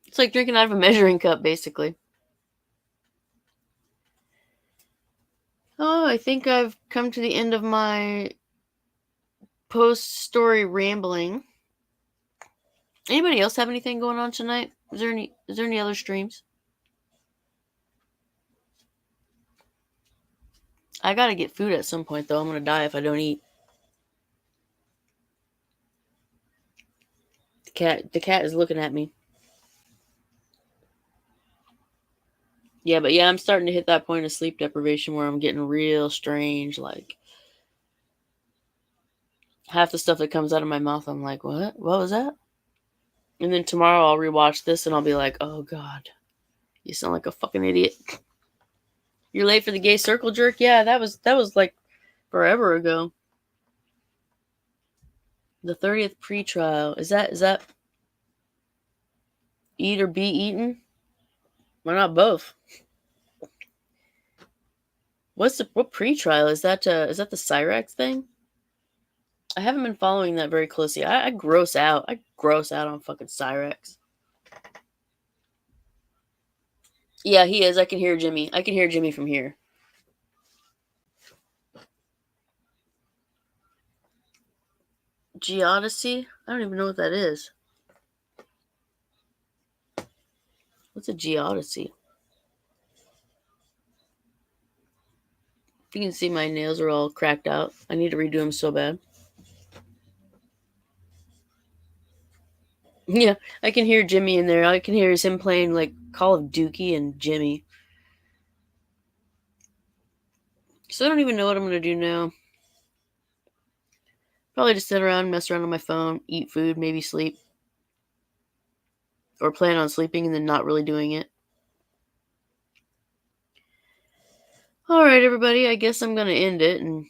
It's like drinking out of a measuring cup, basically. Oh, I think I've come to the end of my post-story rambling. Anybody else have anything going on tonight? Is there any other streams? I gotta get food at some point, though. I'm gonna die if I don't eat. The cat is looking at me. Yeah, but I'm starting to hit that point of sleep deprivation where I'm getting real strange. Like, half the stuff that comes out of my mouth, I'm like, what? What was that? And then tomorrow I'll rewatch this and I'll be like, oh God, you sound like a fucking idiot. You're late for the gay circle jerk? Yeah, that was like forever ago. The 30th pre-trial. Is that eat or be eaten? Why not both? What pre-trial? Is that the Cyrax thing? I haven't been following that very closely. I gross out. I gross out on fucking Cyrax. Yeah, he is. I can hear Jimmy. I can hear Jimmy from here. Geodesy? I don't even know what that is. What's a geodesy? You can see my nails are all cracked out. I need to redo them so bad. Yeah, I can hear Jimmy in there. I can hear him playing like Call of Duty and Jimmy. So I don't even know what I'm going to do now. Probably just sit around, mess around on my phone, eat food, maybe sleep. Or plan on sleeping and then not really doing it. Alright, everybody, I guess I'm going to end it. And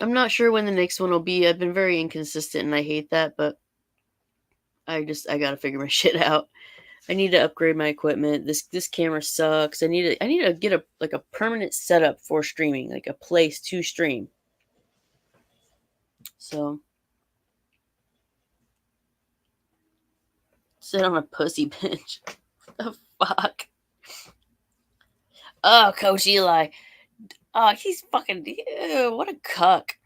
I'm not sure when the next one will be. I've been very inconsistent and I hate that, but I got to figure my shit out. I need to upgrade my equipment. This camera sucks. I need to get a permanent setup for streaming, like a place to stream. So sit on a pussy bench. What the fuck? Oh, Coach Eli. Oh, he's fucking. Ew, what a cuck.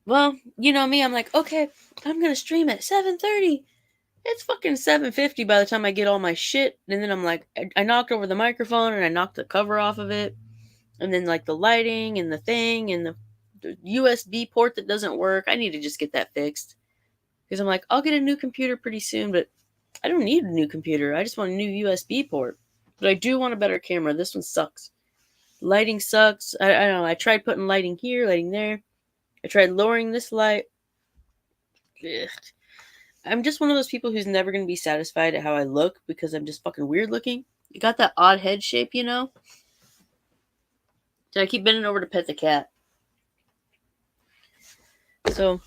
Well, you know me. I'm like, okay, I'm gonna stream at 7:30. It's fucking 7:50 by the time I get all my shit, and then I'm like, I knocked over the microphone and I knocked the cover off of it, and then like the lighting and the thing and the USB port that doesn't work. I need to just get that fixed because I'm like, I'll get a new computer pretty soon, but I don't need a new computer. I just want a new USB port. But I do want a better camera. This one sucks. Lighting sucks. I don't know. I tried putting lighting here, lighting there. I tried lowering this light. Ugh. I'm just one of those people who's never going to be satisfied at how I look because I'm just fucking weird looking. You got that odd head shape, you know? So I keep bending over to pet the cat. So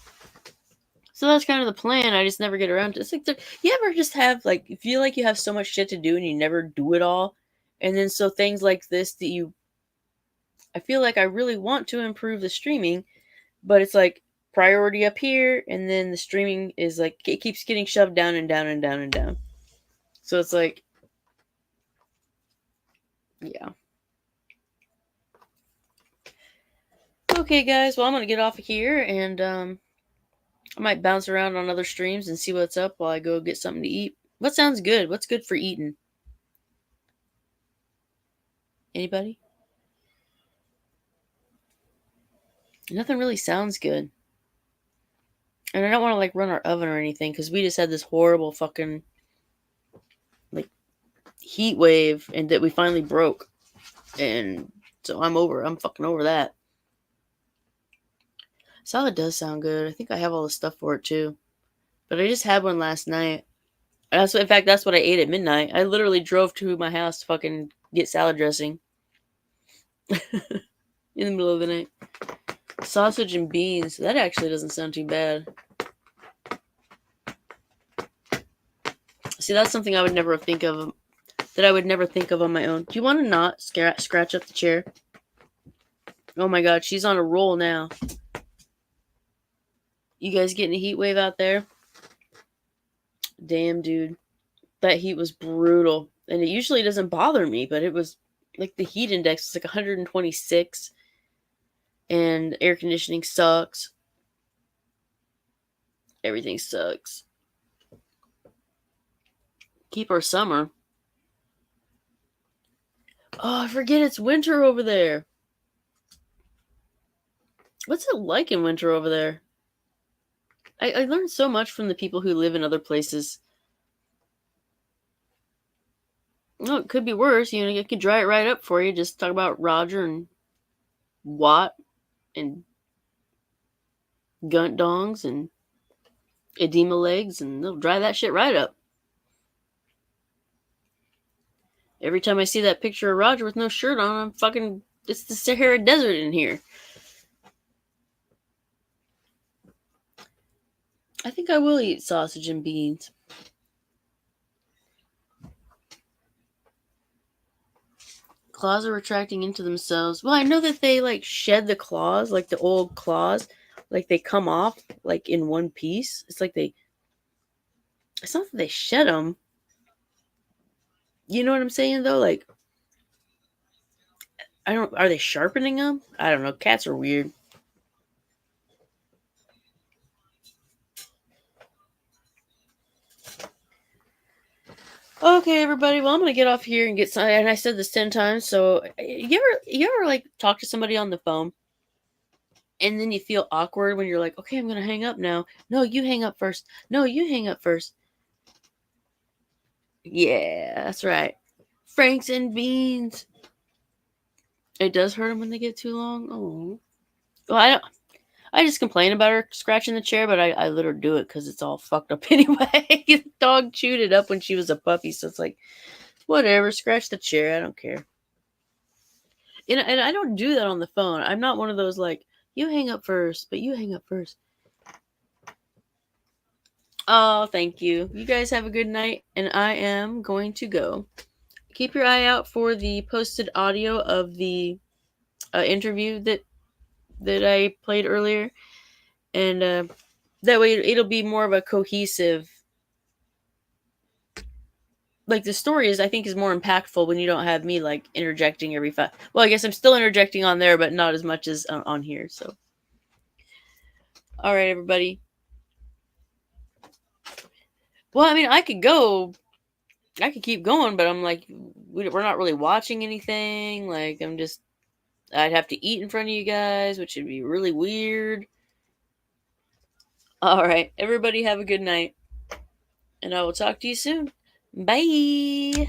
that's kind of the plan. I just never get around to it. It's like, you ever just have, like, you feel like you have so much shit to do and you never do it all? And then so things like this I feel like I really want to improve the streaming, but it's like priority up here, and then the streaming is like, it keeps getting shoved down and down and down and down. So it's like, yeah. Okay, guys. Well, I'm gonna get off of here, and I might bounce around on other streams and see what's up while I go get something to eat. What sounds good? What's good for eating? Anybody? Nothing really sounds good. And I don't want to like run our oven or anything because we just had this horrible fucking like heat wave and that we finally broke. And so I'm fucking over that. Salad does sound good. I think I have all the stuff for it too. But I just had one last night. In fact, that's what I ate at midnight. I literally drove to my house to fucking get salad dressing in the middle of the night. Sausage and beans. That actually doesn't sound too bad. See, that's something I would never think of. That I would never think of on my own. Do you want to not scratch up the chair? Oh my god, she's on a roll now. You guys getting a heat wave out there? Damn, dude. That heat was brutal. And it usually doesn't bother me, but it was like the heat index was like 126. And air conditioning sucks. Everything sucks. Keep our summer. Oh, I forget it's winter over there. What's it like in winter over there? I learned so much from the people who live in other places. No, it could be worse. You know, it could dry it right up for you. Just talk about Roger and Watt and Gunt Dongs and edema legs, and they'll dry that shit right up. Every time I see that picture of Roger with no shirt on, I'm fucking... It's the Sahara Desert in here. I think I will eat sausage and beans. Claws are retracting into themselves. Well, I know that they, like, shed the claws, like the old claws. Like, they come off, like, in one piece. It's like they... It's not that they shed them. You know what I'm saying, though? Like... Are they sharpening them? I don't know. Cats are weird. Okay, everybody. Well, I'm gonna get off here and get some. And I said this 10 times. So you ever like talk to somebody on the phone, and then you feel awkward when you're like, okay, I'm gonna hang up now. No, you hang up first. No, you hang up first. Yeah, that's right. Franks and beans. It does hurt them when they get too long. Oh. Well, I just complain about her scratching the chair, but I let her do it because it's all fucked up anyway. The dog chewed it up when she was a puppy, so it's like, whatever, scratch the chair. I don't care. And I don't do that on the phone. I'm not one of those like, you hang up first, but you hang up first. Oh, thank you. You guys have a good night, and I am going to go. Keep your eye out for the posted audio of the interview that I played earlier, and that way it'll be more of a cohesive. Like the story is, I think, is more impactful when you don't have me like interjecting every five. Well, I guess I'm still interjecting on there, but not as much as on here. So, all right, everybody. Well, I mean, I could keep going, but I'm like, we're not really watching anything. Like, I'd have to eat in front of you guys, which would be really weird. All right, everybody have a good night, and I will talk to you soon. Bye.